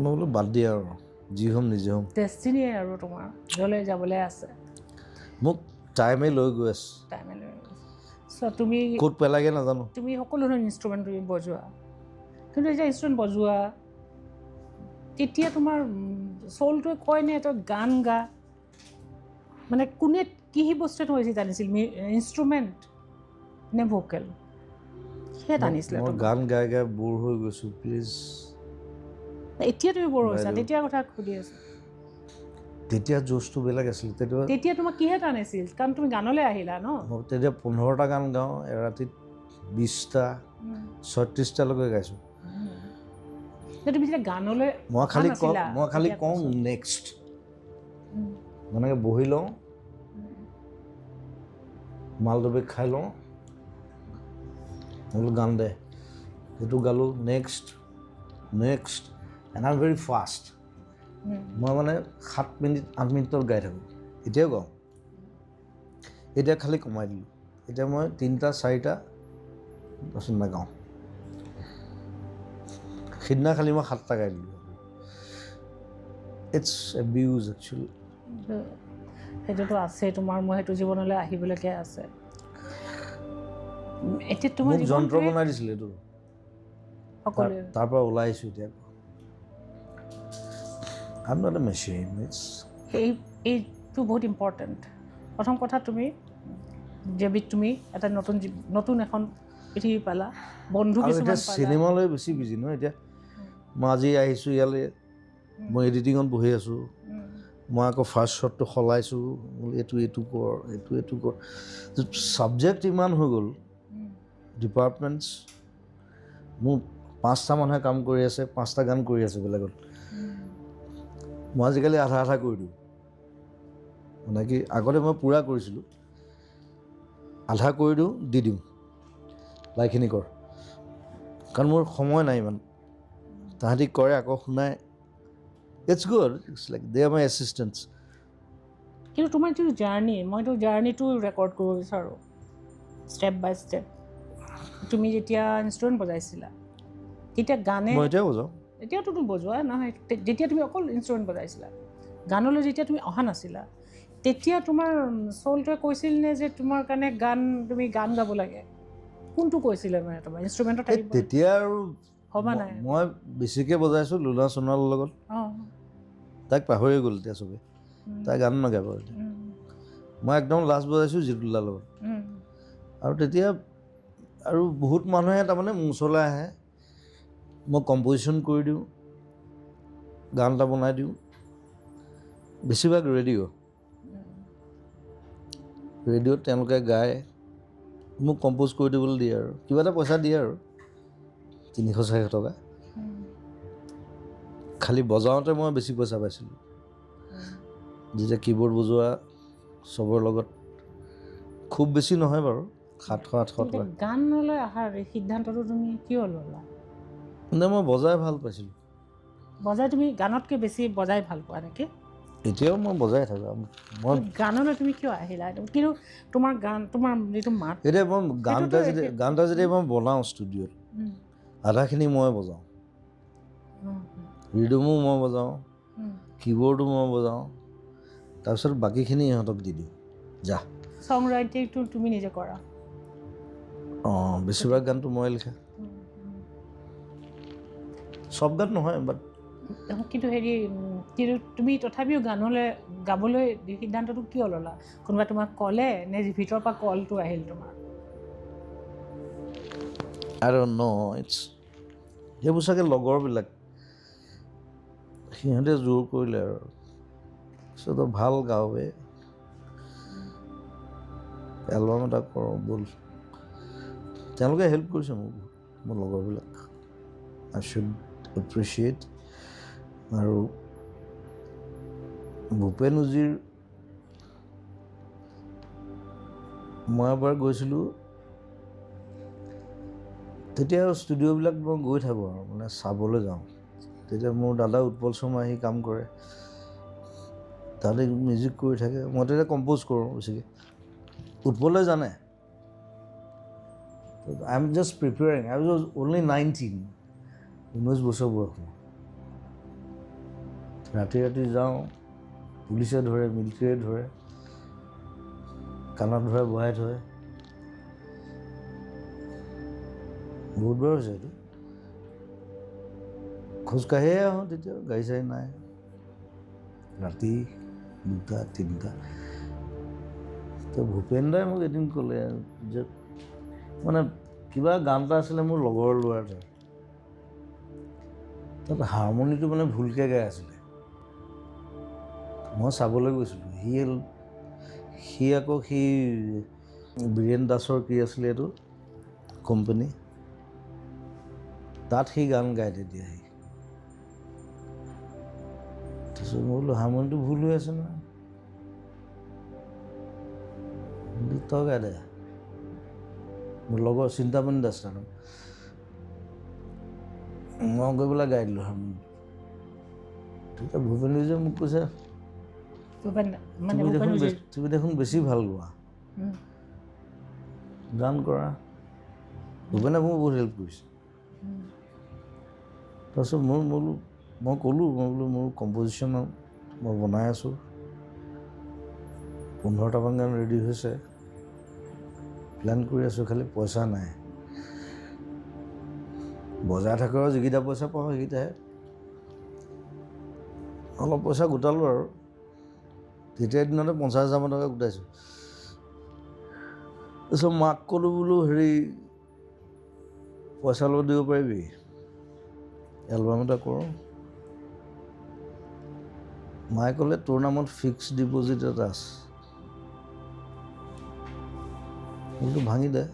মই বোলো বাদ দিয়া আৰু যি হ'ম নিজে হ'ম ডেষ্টিনিয়ে আৰু তোমাৰ য'লৈ যাবলৈ আছে মোক টাইমে লৈ গৈ আছে টাইমে লৈ চ' তুমি ক'ত পেলাগে নাজানো তুমি সকলো ধৰণৰ ইনষ্ট্ৰুমেণ্ট তুমি বজোৱা কিন্তু এতিয়া ইনষ্ট্ৰুমেণ্ট বজোৱা তেতিয়া তোমাৰ চ'লটোৱে কয়নে তই গান গা মানে কোনে কি বস্তুৱে তোমাৰ বেছি টানিছিল ইনষ্ট্ৰুমেণ্ট নে ভোকেল সেয়ে টানিছিলে মই তোমাক গান গাই গাই বৰ হৈ গৈছোঁ প্লিজ এতিয়া তুমি বৰ হৈছা তেতিয়াৰ কথা সুধি আছোঁ তেতিয়া জোচটো বেলেগ আছিল তেতিয়া তোমাক কিহে টানিছিল কাৰণ তুমি গানলৈ আহিলা ন মই তেতিয়া 15টা গান গাওঁ এৰাতিত 20টা 36টালৈকে গাইছোঁ তুমি যেতিয়া গানলৈ মই খালি কওঁ নেক্সট মানে বহি লওঁ মালদবে খাই লওঁ বোলো গান দে সেইটো গালোঁ next and I am very fast মই মানে 7 মিনিট 8 মিনিটত গাই থাকোঁ এতিয়াও গাওঁ এতিয়া খালি কমাই দিলোঁ এতিয়া মই 3টা 4টা তাৰপিছত নাগাওঁ সিদিনা খালি মই 7টা গাই দিলোঁ ইটছ এবিউজ একচুৱেলি সেইটোতো আছে তোমাৰ মই সেইটো জীৱনলৈ আহিবলৈকে আছে এতিয়া তোমাৰ যন্ত্ৰ বনাই দিছিলে এইটো সকলোৱে তাৰ পৰা ওলাই আহিছোঁ এতিয়া I am not a machine এইটো বহুত ইম্পৰ্টেণ্ট প্ৰথম কথা তুমি যেবিধ তুমি এটা নতুন এখন পৃথিৱী পালা বন্ধু কিছুমান পালা চিনেমালৈ বেছি বিজি ন এতিয়া মই আজি আহিছোঁ ইয়ালৈ মই এডিটিঙত বহি আছোঁ মই আকৌ ফাৰ্ষ্ট শ্বটটো সলাইছোঁ এইটো কৰ ছাবজেক্ট ইমান হৈ গ'ল ডিপাৰ্টমেণ্টছ মোৰ 5টা মানুহে কাম কৰি আছে 5টা গান কৰি আছে বেলেগত মই আজিকালি আধা কৰি দিওঁ মানে কি আগতে মই পূৰা কৰিছিলোঁ আধা কৰি দিওঁ দি দিওঁ লাইখিনি কৰ কাৰণ মোৰ সময় নাই ইমান তাহাঁতি কৰে আকৌ শুনাই it's good it's like they are my assistants কিন্তু তোমাৰ যিটো জাৰ্ণি মইতো জাৰ্ণিটো ৰেকৰ্ড কৰিব বিচাৰোঁ ষ্টেপ বাই ষ্টেপ তুমি যেতিয়া ইনষ্ট্ৰুমেণ্ট বজাইছিলা তেতিয়া গানে মই এতিয়াও বজাওঁ এতিয়াওতো তুমি বজোৱা নহয় যেতিয়া তুমি অকল ইনষ্ট্ৰুমেণ্ট বজাইছিলা গানলৈ যেতিয়া তুমি অহা নাছিলা তেতিয়া তোমাৰ চ'লটোৱে কৈছিল নে যে তোমাৰ কাৰণে তুমি গান গাব লাগে কোনটো কৈছিলে মানে তোমাৰ ইনষ্ট্ৰুমেণ্টত তেতিয়া আৰু ভবা নাই মই বেছিকৈ বজাইছোঁ লুনা সোণালৰ লগত তাইক পাহৰি গ'ল এতিয়া চবেই তাই গান নাগাব এতিয়া মই একদম লাষ্ট বজাইছোঁ জিতুলাৰ লগত আৰু তেতিয়া আৰু বহুত মানুহে তাৰমানে মোৰ ওচৰলৈ আহে মই কম্প'জিশ্যন কৰি দিওঁ গান এটা বনাই দিওঁ বেছিভাগ ৰেডিঅ'ত তেওঁলোকে গায় মোক কম্প'জ কৰি দিবলৈ দিয়ে আৰু কিবা এটা পইচা দিয়ে আৰু 300-400 টকা খালি বজাওঁতে মই বেছি পইচা পাইছিলোঁ যেতিয়া কিবৰ্ড বজোৱা চবৰ লগত খুব বেছি নহয় বাৰু 700-800 টকা গানলৈ অহাৰ সিদ্ধান্তটো তুমি কিয় ল'লা মানে মই বজাই ভাল পাইছিলোঁ বজাই তুমি গানতকৈ বেছি বজাই ভাল পোৱা নেকি এতিয়াও মই বজাই থাকোঁ মই গানলৈ তুমি কিয় আহিলা কিন্তু তোমাৰ যিটো মাত এতিয়া মই গান এটা যেতিয়া মই বনাওঁ ষ্টুডিঅ'ত আধাখিনি মই বজাওঁ ৰিডমো মই বজাওঁ কীবৰ্ডো মই বজাওঁ তাৰপিছত বাকীখিনি ইহঁতক দি দিওঁ যা ছং ৰাইটিংটো তুমি নিজে কৰা বেছিভাগ গানটো মই লিখা চব গান নহয় বাট কিন্তু কিন্তু তুমি তথাপিও গাবলৈ সিদ্ধান্তটো কিয় ল'লা কোনোবাই তোমাক ক'লে নে ভিতৰৰ পৰা কলটো আহিল তোমাৰ আৰু সেইবোৰ চাগে লগৰবিলাক সিহঁতে জোৰ কৰিলে আৰু তই ভাল গাৱে এলবাম এটা কৰোঁ ব'ল তেওঁলোকে হেল্প কৰিছে মোক মোৰ লগৰবিলাক আই শুড এপ্ৰিচিয়েট আৰু ভূপেন উজীৰ মই এবাৰ গৈছিলোঁ তেতিয়া ষ্টুডিঅ'বিলাক মই গৈ থাকোঁ আৰু মানে চাবলৈ যাওঁ তেতিয়া মোৰ দাদা উৎপল শৰ্মা আহি কাম কৰে তাতে মিউজিক কৰি থাকে মই তেতিয়া কম্প'জ কৰোঁ বেছিকৈ উৎপলে জানে I am just preparing I was only 19 বছৰ বয়স ৰাতি ৰাতি যাওঁ, পুলিচে ধৰে, মিলিটেৰীয়ে ধৰে, কাণত ধৰে বহাই থয়। বহুত বাৰ হৈছে এইটো। খোজকাঢ়িয়ে আহোঁ তেতিয়া, গাড়ী চাড়ী নাই। ৰাতি 2টা 3টা। তো ভূপেন দাই মোক এদিন ক'লে যে মানে কিবা গান এটা আছিলে মোৰ লগৰ ল'ৰা এটাৰ, তাত হাৰমনিটো মানে ভুলকৈ গাই আছিলে। মই চাবলৈ গৈছিলোঁ। সি আকৌ বীৰেন দাসৰ কি আছিলে এইটো কোম্পানী, তাত সি গান গায় তেতিয়া। তাৰপিছত মই বোলো হাৰমনিটো ভুল হৈ আছে নহয়, তই গাই দে। মোৰ লগৰ চিন্তামণি দাস নাম, মই গৈ পেলাই গাই দিলোঁ হাৰমনিটো। তেতিয়া ভূপেন যে মোক কৈছে, তুমি দেখোন বেছি ভাল গোৱা, গান কৰা। ভূপেনে মোক বহুত হেল্প কৰিছে। তাৰপিছত মই ক'লোঁ মোৰ কম্প'জিশ্যন মই বনাই আছোঁ, 15টামান গান ৰেডি হৈছে, প্লেন কৰি আছোঁ, খালি পইচা নাই। বজাই থাকোঁ আৰু যিকেইটা পইচা পাওঁ সেইকেইটাহে। অলপ পইচা গোটালোঁ আৰু তেতিয়া দিনতে 50,000 টকা গোটাইছোঁ। তাৰপিছত মাক ক'লোঁ বোলো পইচা অলপ দিব পাৰিবি, এলবাম এটা কৰোঁ। মায়ে ক'লে তোৰ নামত ফিক্সড ডিপ'জিট এটা আছে, বোলো ভাঙি দে।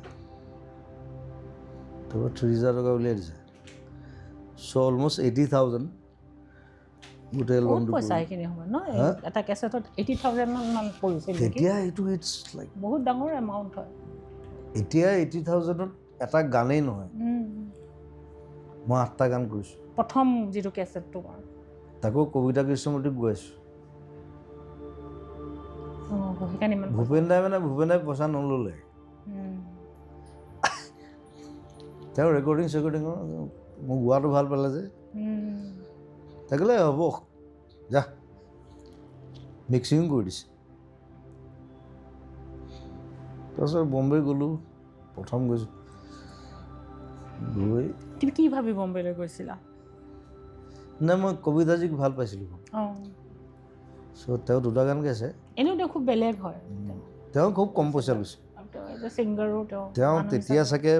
তাৰপৰা 30,000 টকা উলিয়াই দিছে। চ' অলমষ্ট 80,000 গোটেই এলবামটো। এটা কেছেটত 80,000 মান পৰিছিল। তেতিয়া এইটো ইটছ লাইক বহুত ডাঙৰ এমাউণ্ট হয়। এতিয়া 80,000ত এটা গানেই নহয়, মই 8টা গান কৰিছোঁ। প্ৰথম যিটো কেছেট তোমাৰ, তাকো কবিতা কৃষ্ণমূৰ্তিক গোৱাইছোঁ। ভূপেন দাই পইচা নল'লে। তেওঁ ৰেকৰ্ডিং মোৰ গোৱাটো ভাল পালে যে, তাকে ক'লে হ'ব যা, মিক্সিং কৰি দিছে। তাৰপিছত বম্বে গ'লোঁ, প্ৰথম গৈছোঁ। তুমি কি ভাবি বম্বেলৈ গৈছিলা? নাই, মই কবিতাজীক ভাল পাইছিলোঁ। চ' তেওঁ 2টা গান গাইছে। এনেও তেওঁ খুব বেলেগ হয়। তেওঁ খুব কম পইচা লৈছে। তেওঁ তেতিয়া চাগে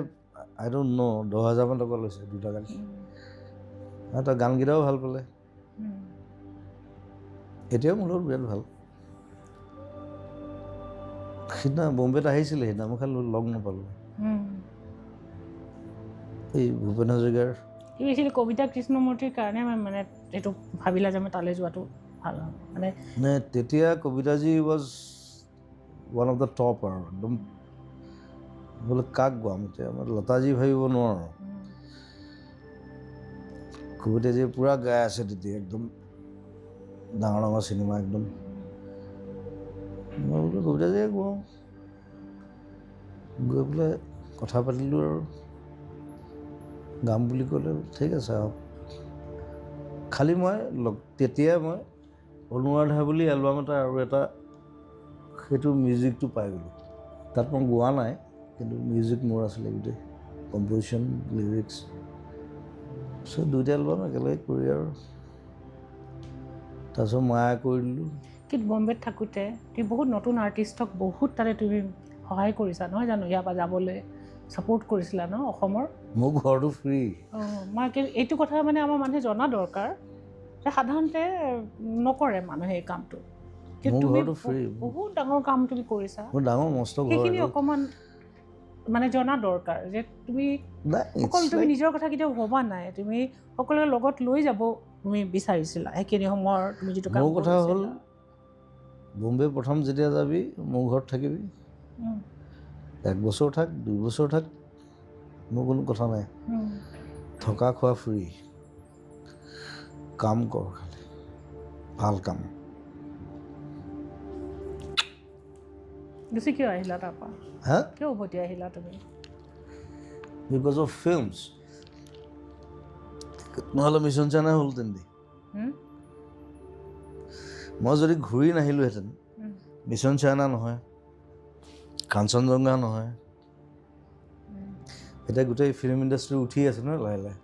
আই ডোণ্ট ন' 10,000 টকা লৈছে 2টা গান। তেওঁ গানকেইটাও ভাল পালে। এতিয়াও মোৰ লগত বিৰাট ভাল। সিদিনা বম্বেত আহিছিলে, সিদিনা মই খালি লগ নাপালোঁ। এই ভূপেন হাজৰিকাৰ কবিতা কৃষ্ণমূৰ্তিৰ কাৰণে মানে এইটো ভাবিলা যে মই তালৈ যোৱাটো ভাল হ'ব। মানে তেতিয়া Kavitaji was one of the top আৰু একদম। বোলে কাক গোৱাম এতিয়া, মই লতাজী ভাবিব নোৱাৰোঁ। কবিতাজী পূৰা গাই আছে তেতিয়া, একদম ডাঙৰ ডাঙৰ চিনেমা একদম। মই বোলো কবিতাজীয়ে গোৱাওঁ। গৈ পেলাই কথা পাতিলোঁ আৰু গাম বুলি ক'লে, ঠিক আছে আহক। খালি তেতিয়াই মই অনুৰাধা বুলি এলবাম এটা আৰু এটা সেইটো মিউজিকটো পাই গ'লোঁ। তাত মই গোৱা নাই, কিন্তু মিউজিক মোৰ আছিলে গোটেই, কম্প'জিশ্যন, লিৰিক্স। চ' 2টা এলবাম একেলগে কৰি আৰু তাৰপিছত মায়া কৰি দিলোঁ। কিন্তু বম্বেত থাকোঁতে তুমি বহুত নতুন আৰ্টিষ্টক বহুত তাতে তুমি সহায় কৰিছা নহয় জানো? ইয়াৰ পৰা যাবলৈ ছাপোৰ্ট কৰিছিলা ন অসমৰ? মোৰ ঘৰটো ফ্ৰী। মই এইটো কথা মানে আমাৰ মানুহে জনা দৰকাৰ। সাধাৰণতে নকৰে মানুহে এই কামটো, কিন্তু তুমি বহুত ডাঙৰ কাম তুমি কৰিছা। ডাঙৰ মস্ত ঘৰ। সেইখিনি অকণমান মানে জনা দৰকাৰ যে তুমি অকল তুমি নিজৰ কথা কেতিয়াও ভবা নাই, তুমি সকলোকে লগত লৈ যাব তুমি বিচাৰিছিলা সেইখিনি সময়ৰ তুমি যিটো কাম কৰিছিলা। মোৰ কথা হ'ল বম্বে প্ৰথম যেতিয়া যাবি মোৰ ঘৰত থাকিবি, 1 বছৰ থাক, 2 বছৰ থাক, মোৰ কোনো কথা নাই। থকা খোৱা ফ্ৰী, কাম কৰ খালি ভাল কাম। গুচি কিয় আহিলা তাৰপৰা? কিয় উভতি আহিলা তুমি? Because of films. নহ'লে মিছন চাইনা হ'ল তেন্তে। মই যদি ঘূৰি নাহিলোহেঁতেন, মিছন চাইনা নহয়, কাঞ্চনজংঘা নহয়, এতিয়া গোটেই ফিল্ম ইণ্ডাষ্ট্ৰী উঠি আছে ন লাহে লাহে।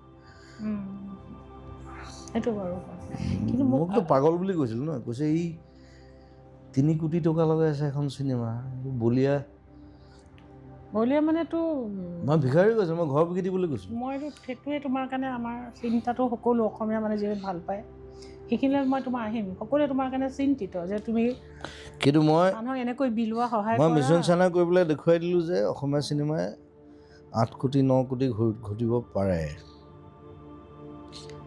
সেইটো বাৰু কিন্তু মোকতো পাগল বুলি কৈছিল ন, কৈছে ই 3 কোটি টকা লগাই আছে এখন চিনেমা, বলিয়া মানেতো মই ভিখাৰী কৈছোঁ, মই ঘৰ বিকি দিবলৈ কৈছোঁ। মইতো সেইটোৱে তোমাৰ কাৰণে আমাৰ চিন্তাটো সকলো অসমীয়া মানে যিয়ে ভাল পায় সেইখিনিলৈ মই তোমাৰ আহিম, সকলোৱে তোমাৰ কাৰণে চিন্তিত যে তুমি কিন্তু মানুহক এনেকৈ বিলোৱা সহায় মই কৰা। মিছন চাইনা কৰি পেলাই দেখুৱাই দিলোঁ যে অসমীয়া চিনেমাই 8 কোটি 9 কোটি ঘটিব পাৰে।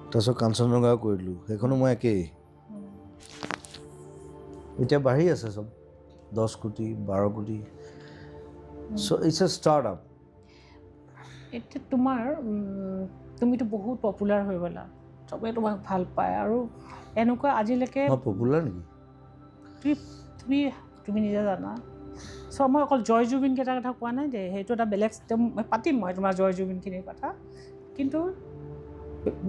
তাৰপিছত কাঞ্চনজংঘাও কৰিলোঁ, সেইখনো মই একেই। এতিয়া বাঢ়ি আছে চব 10 কোটি 12 কোটি। চ' ইটছ এ ষ্টাৰ্ট আপ। এতিয়া তোমাৰ তুমিতো বহুত পপুলাৰ হৈ গ'লা, চবেই তোমাক ভাল পায় আৰু এনেকুৱা আজিলৈকে মই পপুলাৰ নেকি? তুমি নিজে জানা। চ' মই অকল জয় জুবিনকেইটাৰ কথা কোৱা নাই যে সেইটো এটা বেলেগ পাতিম মই তোমাৰ জয় জুবিনখিনিৰ কথা, কিন্তু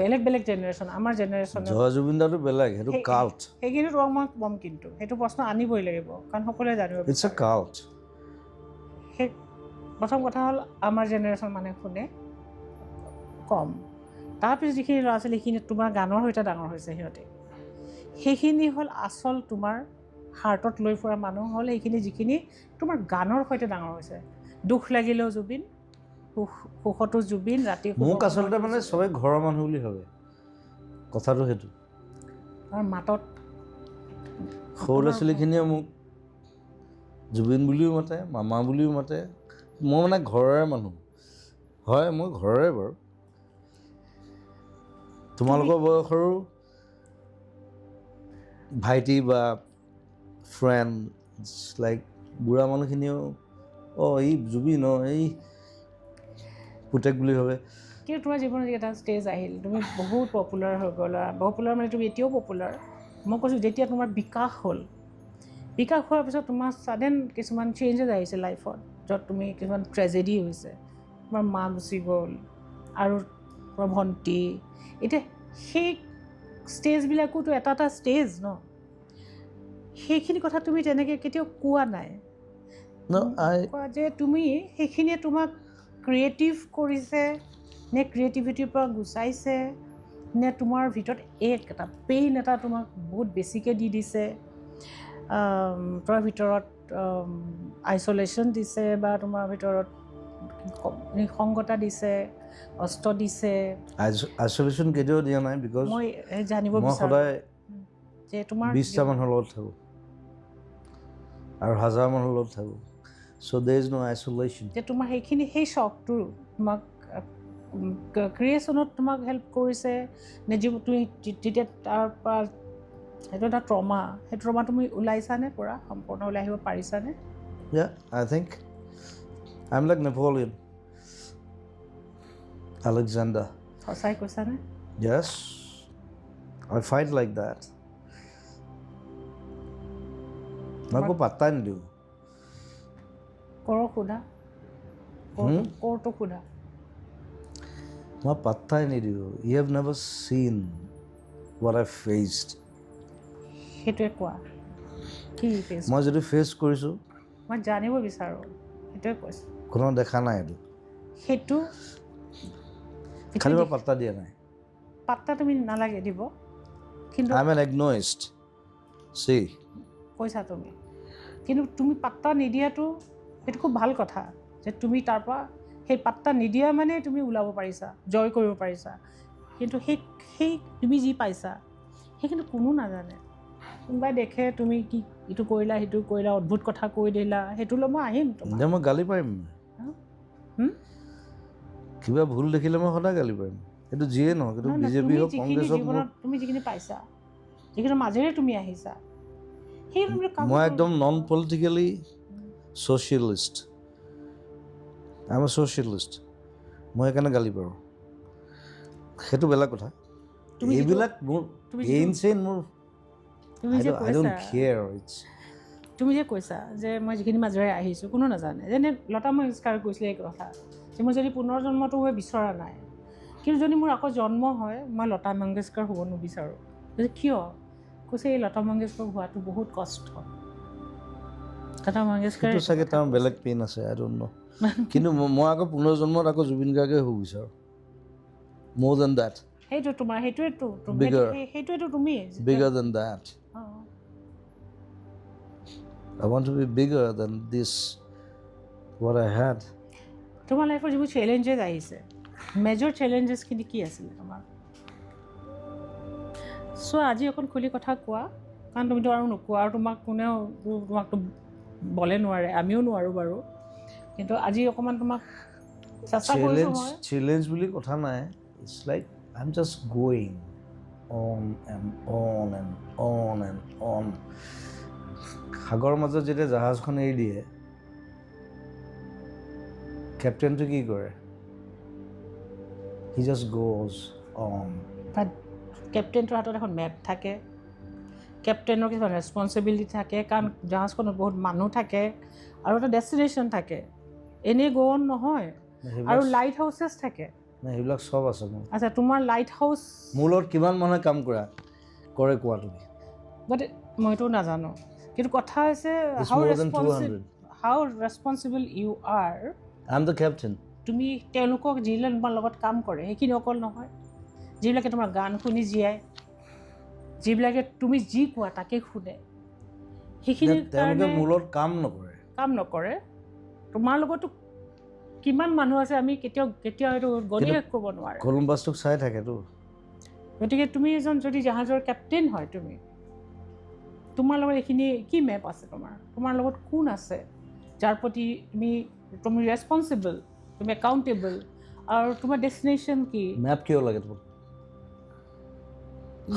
বেলেগ বেলেগ জেনেৰেশ্যন, আমাৰ জেনেৰেশ্যন জয় জুবিন দাটো বেলেগ, সেইটো কাল্ট। সেইখিনি তোমাক মই ক'ম, কিন্তু সেইটো প্ৰশ্ন আনিবই লাগিব কাৰণ সকলোৱে জানিব। It's a cult. সেই প্ৰথম কথা হ'ল আমাৰ জেনেৰেশ্যন মানে শুনে কম, তাৰপিছত যিখিনি ল'ৰা ছোৱালী সেইখিনি তোমাৰ গানৰ সৈতে ডাঙৰ হৈছে, সিহঁতে সেইখিনি হ'ল আচল তোমাৰ হাৰ্টত লৈ ফুৰা মানুহ হ'ল সেইখিনি যিখিনি তোমাৰ গানৰ সৈতে ডাঙৰ হৈছে। দুখ লাগিলেও জুবিন, সুখতো জুবিন, ৰাতি মোক আচলতে মানে চবেই ঘৰৰ মানুহ বুলি ভাবে, কথাটো সেইটো। আৰু মাতত সৰু ল'ৰা ছোৱালীখিনিয়ে মোক জুবিন বুলিও মাতে, মামা বুলিও মাতে। মই মানে ঘৰৰে মানুহ হয়, মই ঘৰৰে বাৰু। তোমালোকৰ বয়সৰো ভাইটি বা ফ্ৰেণ্ড লাইক বুঢ়া মানুহখিনিও এই জুবিন এই পুতেক বুলি ভাবে। কিন্তু তোমাৰ জীৱনত এটা ষ্টেজ আহিল, তুমি বহুত পপুলাৰ হৈ গ'লা, পপুলাৰ মানে তুমি এতিয়াও পপুলাৰ। মই কৈছোঁ যেতিয়া তোমাৰ বিকাশ হ'ল, বিকাশ হোৱাৰ পিছত তোমাৰ ছাডেন কিছুমান চেঞ্জেছ আহিছে লাইফত, য'ত তুমি কিছুমান ট্ৰেজেডি হৈছে, তোমাৰ মা গুচি গ'ল আৰু তোমাৰ ভণ্টি, এতিয়া সেই ষ্টেজবিলাকোতো এটা এটা ষ্টেজ ন, সেইখিনি কথা তুমি তেনেকৈ কেতিয়াও কোৱা নাই কোৱা যে তুমি সেইখিনিয়ে তোমাক ক্ৰিয়েটিভ কৰিছে নে ক্ৰিয়েটিভিটিৰ পৰা গুচাইছে নে তোমাৰ ভিতৰত এটা পেইন এটা তোমাক বহুত বেছিকৈ দি দিছে, তোমাৰ ভিতৰত আইচলেশ্যন দিছে বা তোমাৰ ভিতৰত নিসংগতা দিছে, কষ্ট দিছে। আইচলেশ্যন কেতিয়াও দিয়া নাই, বিকজ মই জানিব বিচাৰোঁ সদায় যে তোমাৰ 20টা মানুহৰ লগত থাকোঁ আৰু 1000 মানুহৰ লগত থাকোঁ। চ' দেৰ ইজ ন' আইচলেশ্যন। যে তোমাৰ সেই চখটো তোমাক ক্ৰিয়েশ্যনত তোমাক হেল্প কৰিছে নে তুমি যেতিয়া তাৰ পৰা সেইটো এটা ট্ৰমা, সেই ট্ৰমা তুমি ওলাইছানে পৰা সম্পূৰ্ণ ওলাই আহিব পাৰিছানে? I think I'm like Napoleon, Alexander. সঁচাই কৈছানে? Yes, I fight like that. মই একো পাত্তাই নিদিওঁ। কৰক সোধা, ক'ৰটো সোধা। মই পাত্তাই নিদিওঁ। You have never seen what I faced. সেইটোৱে কোৱা, কি ফেচ? মই যদি ফেচ কৰিছোঁ, মই জানিব বিচাৰোঁ, সেইটোৱে কৈছোঁ। কোনো দেখা নাই এইটো, সেইটো খালি মই পাত্তা দিয়া নাই। পাত্তা তুমি নালাগে দিব, কিন্তু I'm an agnostic. See, কৈছা তুমি, কিন্তু তুমি পাত্তা নিদিয়াটো সেইটো খুব ভাল কথা যে তুমি তাৰ পৰা সেই পাত্তা নিদিয়া মানে তুমি ওলাব পাৰিছা, জয় কৰিব পাৰিছা। কিন্তু সেই তুমি যি পাইছা সেইখিনি কোনো নাজানে। কোনোবাই দেখে তুমি কি ইটো কৰিলা সিটো কৰিলা, অদ্ভুত কথা কৈ দিলা, সেইটোলৈ মই আহিম তোমাৰ। মই গালি পাৰিম, কিবা ভুল দেখিলে মই সদায় গালি পাৰিম। সেইটো যিয়ে নহওক, সেইটো বিজেপি হওক কংগ্ৰেছ হওক। তুমি যিখিনি পাইছা, যিখিনি মাজেৰে তুমি আহিছা, সেই মই একদম non politically socialist. I am a socialist. মই সেইকাৰণে গালি পাৰোঁ, সেইটো বেলেগ কথা। এইবিলাক মোৰ ইনচেইন, মোৰ তুমি যে কৈছা যে মই যিখিনি মাজেৰে আহিছোঁ কোনো নাজানে, যেনে লতা মংগেশকাৰ কৈছিলে এই কথা যে মই যদি পুনৰ জন্মটো হৈ বিচৰা নাই, কিন্তু যদি মোৰ আকৌ জন্ম হয় মই লতা মংগেশকাৰ হ'ব নিবিচাৰোঁ। কিয়? কৈছে এই লতা মংগেশকৰ হোৱাটো বহুত কষ্ট লতা মংগেশকাৰ সেইটো চাগে তাৰ বেলেগ পেইন আছে আই ডোন্ট নো কিন্তু মই আকৌ পুনৰ্জন্মত আকৌ জুবিন গাৰ্গে হ'ব বিচাৰোঁ more than that সেইটো তোমাৰ সেইটোৱেতো Bigger. সেইটোৱেতো তুমি bigger than that I want to be bigger than this what I had তোমাৰ লাইফৰ যিবোৰ চেলেঞ্জেছ আহিছে মেজৰ চেলেঞ্জেছখিনি কি আছিলে তোমাৰ চ' আজি অকণ খুলি কথা কোৱা কাৰণ তুমিতো আৰু নোকোৱা আৰু কোনেও তোমাকতো বলে নোৱাৰে আমিও নোৱাৰোঁ বাৰু কিন্তু আজি অকণমান তোমাক চেষ্টা কৰিছোঁ মই চেলেঞ্জ বুলি কথা নাই it's like I'm just going on and on and on and on সাগৰৰ মাজত যেতিয়া জাহাজখন এৰি দিয়ে কেপ্টেইনটো কি কৰে he just goes on বাট কেপ্টেইনটোৰ হাতত এখন মেপ থাকে কেপ্টেইনৰ কিছুমান ৰেছপনচিবিলিটি থাকে কাৰণ জাহাজখনত বহুত মানুহ থাকে আৰু এটা ডেষ্টিনেশ্যন থাকে এনেই গ' অন নহয় আৰু লাইট হাউচেছ থাকে সেইবিলাক চব আছে মোৰ আচ্ছা তোমাৰ লাইট হাউচ মোৰ লগত কিমান মানুহে কাম কৰে কোৱা তুমি বাট মইতো নাজানো কিন্তু কথা হৈছে how responsible you are I'm the captain তুমি তেওঁলোকক যিবিলাক তোমাৰ লগত কাম কৰে সেইখিনি অকল নহয় যিবিলাকে তোমাৰ গান শুনি জীয়ায় যিবিলাকে তুমি যি কোৱা তাকে শুনে সেইখিনি তেওঁলোকে মোৰ লগত কাম নকৰে তোমাৰ লগতো কিমান মানুহ আছে আমি কেতিয়াও এইটো গণি শেষ কৰিব নোৱাৰোঁ কলম্বাছটোক চাই থাকেতো গতিকে তুমি এজন যদি জাহাজৰ কেপ্টেইন হয় তুমি তোমাৰ লগত এইখিনি কি মেপ আছে তোমাৰ লগত কোন আছে যাৰ প্ৰতি তুমি ৰেছপনচিবল তুমি একাউণ্টেবল আৰু তোমাৰ ডেষ্টিনেশ্যন কি মেপ কিয় লাগে তোমাক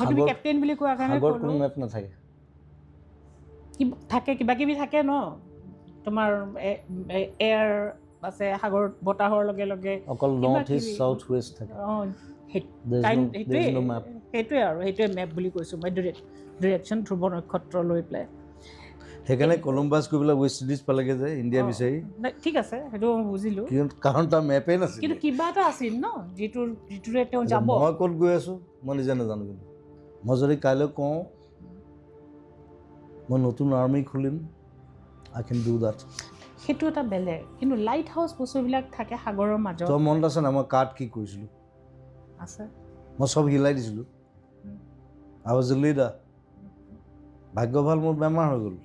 তুমি কেপ্টেইন বুলি কোৱা কাৰণে কোনো মেপ নাথাকে থাকে কিবা কিবি থাকে ন তোমাৰ এয়াৰ আছে সাগৰ বতাহৰ লগে লগে অকল নৰ্থ ইষ্ট সাউথ ৱেষ্ট থাকে সেইটোৱে আৰু সেইটোৱে মেপ বুলি কৈছোঁ মই ডিৰেকশ্যন ধ্ৰুৱ নক্ষত্ৰ লৈ পেলাই সেইকাৰণে কলম্বাছ গৈ পেলাই ৱেষ্ট ইণ্ডিজ পালেগৈ যে ইণ্ডিয়া বিচাৰি ঠিক আছে সেইটো মই বুজিলোঁ কাৰণ তাৰ মেপেই নাছিল কিন্তু কিবা এটা আছিল ন যিটোৰে তেওঁ যাব মই ক'ত গৈ আছোঁ মই নিজে নাজানো কিন্তু মই যদি কাইলৈ কওঁ মই নতুন আৰ্মি খুলিম আই কেন ডু দেট সেইটো এটা বেলেগ কিন্তু লাইট হাউচ বস্তুবিলাক থাকে সাগৰৰ মাজত তই মনত আছে না মই কাৰ্ড কি কৰিছিলোঁ আছে মই চব হিলাই দিছিলোঁ আই ৱাজ এ লিডাৰ ভাগ্য ভাল মোৰ বেমাৰ হৈ গ'ল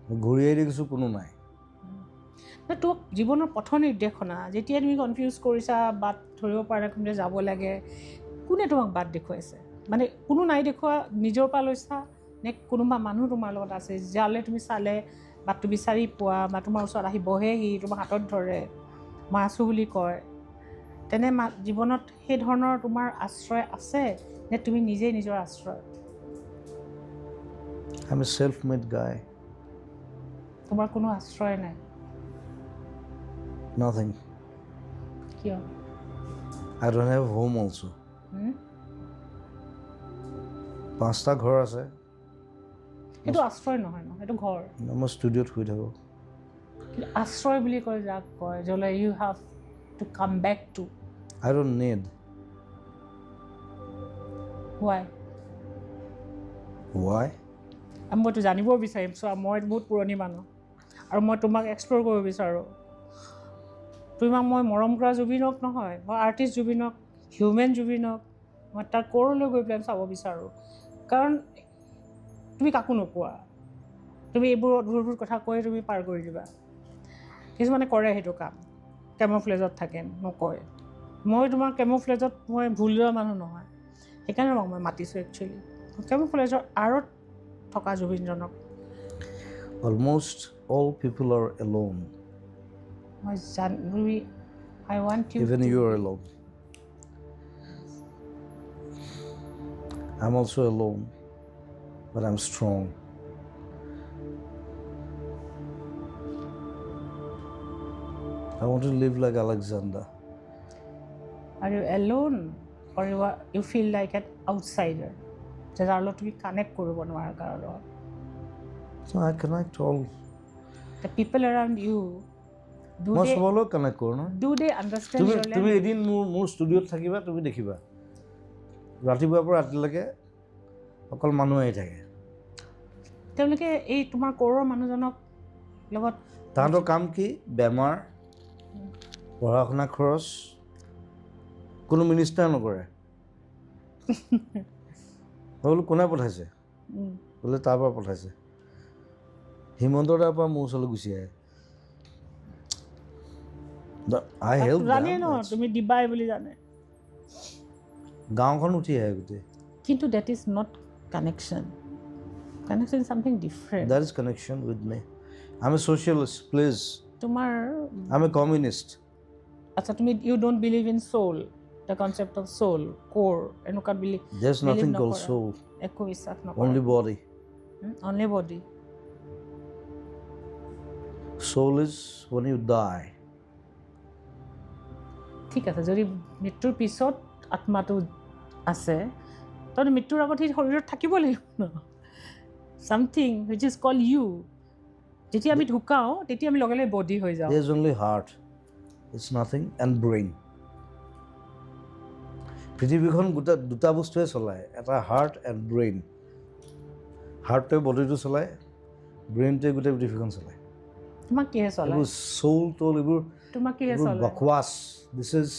মই ঘূৰি আহি দেখিছোঁ কোনো নাই তোক জীৱনৰ পথ নিৰ্দেশনা যেতিয়া তুমি কনফিউজ কৰিছা বাট ধৰিব পৰা কোনে যাব লাগে কোনে তোমাক বাট দেখুৱাইছে মানে কোনো নাই দেখুওৱা নিজৰ পৰা লৈছা নে কোনোবা মানুহ তোমাৰ লগত আছে যালে তুমি চালে বাটটো বিচাৰি পোৱা বা তোমাৰ ওচৰত আহি বহেহি তোমাৰ হাতত ধৰে মই আছোঁ বুলি কয় তেনে জীৱনত সেই ধৰণৰ তোমাৰ আশ্ৰয় আছে নে তুমি নিজেই নিজৰ আশ্ৰয় I'm a self-made guy. তোমাৰ কোনো আশ্ৰয় নাই Nothing. কিয় I don't have home also. 5টা ঘৰ আছে এইটো আশ্ৰয় নহয় ন এইটো ঘৰ মই ষ্টুডিঅ'ত শুই থাকোঁ কিন্তু আশ্ৰয় বুলি কয় যাক কয় য'লে you have to come back to I don't need. Why? মইতো জানিব বিচাৰিম চ' মই বহুত পুৰণি মানুহ আৰু মই তোমাক এক্সপ্ল'ৰ কৰিব বিচাৰোঁ তোমাক মই মৰম কৰা জুবিনক নহয় মই আৰ্টিষ্ট জুবিনক হিউমেন জুবিনক মই তাৰ ক'ৰলৈ গৈ পেলাই চাব বিচাৰোঁ কাৰণ তুমি কাকো নোকোৱা তুমি এইবোৰ অদ্ভুত কথা কৈ তুমি পাৰ কৰি দিবা কিছুমানে কৰে সেইটো কাম কেমোফ্লেজত থাকে নকয় মই তোমাৰ কেমোফ্লেজত মই ভুল যোৱা মানুহ নহয় সেইকাৰণে মই মাতিছোঁ একচুৱেলি কেমোফ্লেজৰ আঁৰত থকা জুবিনজনক Almost all people are alone. I want you even you are alone. I'm also alone, but I'm strong. I want to live like Alexander. Are you alone or you feel like an outsider? যাৰ লগত তুমি connect কৰিব নোৱাৰা কাৰো লগত So I connect all. The people around you, মই সবৰ লগত কানেক্ট কৰোঁ ন do they understand your language? তুমি এদিন মোৰ ষ্টুডিঅ'ত থাকিবা তুমি দেখিবা ৰাতিপুৱাৰ পৰা ৰাতিলৈকে অকল মানুহ আহি থাকে তেওঁলোকে এই তোমাৰ ক'ৰৰ মানুহজনক লগত তাহাঁতৰ কাম কি বেমাৰ পঢ়া শুনা খৰচ কোনো মিনিষ্টাৰ নকৰে মই বোলো কোনে পঠাইছে বোলে তাৰ পৰা পঠাইছে হিমন্তৰ তাৰ পৰা মোৰ ওচৰলৈ গুচি আহে আই হেল্প জানে ন তুমি দিবাই বুলি জানে গাঁওখন উঠি আহে গোটেই কিন্তু that is not connection connection is something different that is connection with me I am a socialist please তোমাৰ আই এম এ কমিউনিষ্ট আচ্ছা তুমি you don't believe in soul the concept of soul কোৰ এনেকুৱা believe there's nothing called soul একো বিশ্বাস নকৰা only body only body soul is when you die ঠিক আছে যদি মৃত্যুৰ পিছত আত্মাটো আছে তহঁতে মৃত্যুৰ আগত সেই শৰীৰত থাকিব লাগিব ন something which is call you যেতিয়া আমি ঢুকাওঁ তেতিয়া আমি লগে লগে বডি হৈ যাওঁ there's only heart it's nothing and brain পৃথিৱীখন দুটা বস্তুৱে চলায় এটা হাৰ্ট এণ্ড ব্ৰেইন হাৰ্টটোৱে বডিটো চলায় ব্ৰেইনটোৱে গোটেই পৃথিৱীখন চলায় তোমাক কিহে চলায় এইবোৰ চৌল টৌল এইবোৰ তোমাক কিহে চলায় বকৱাছ this is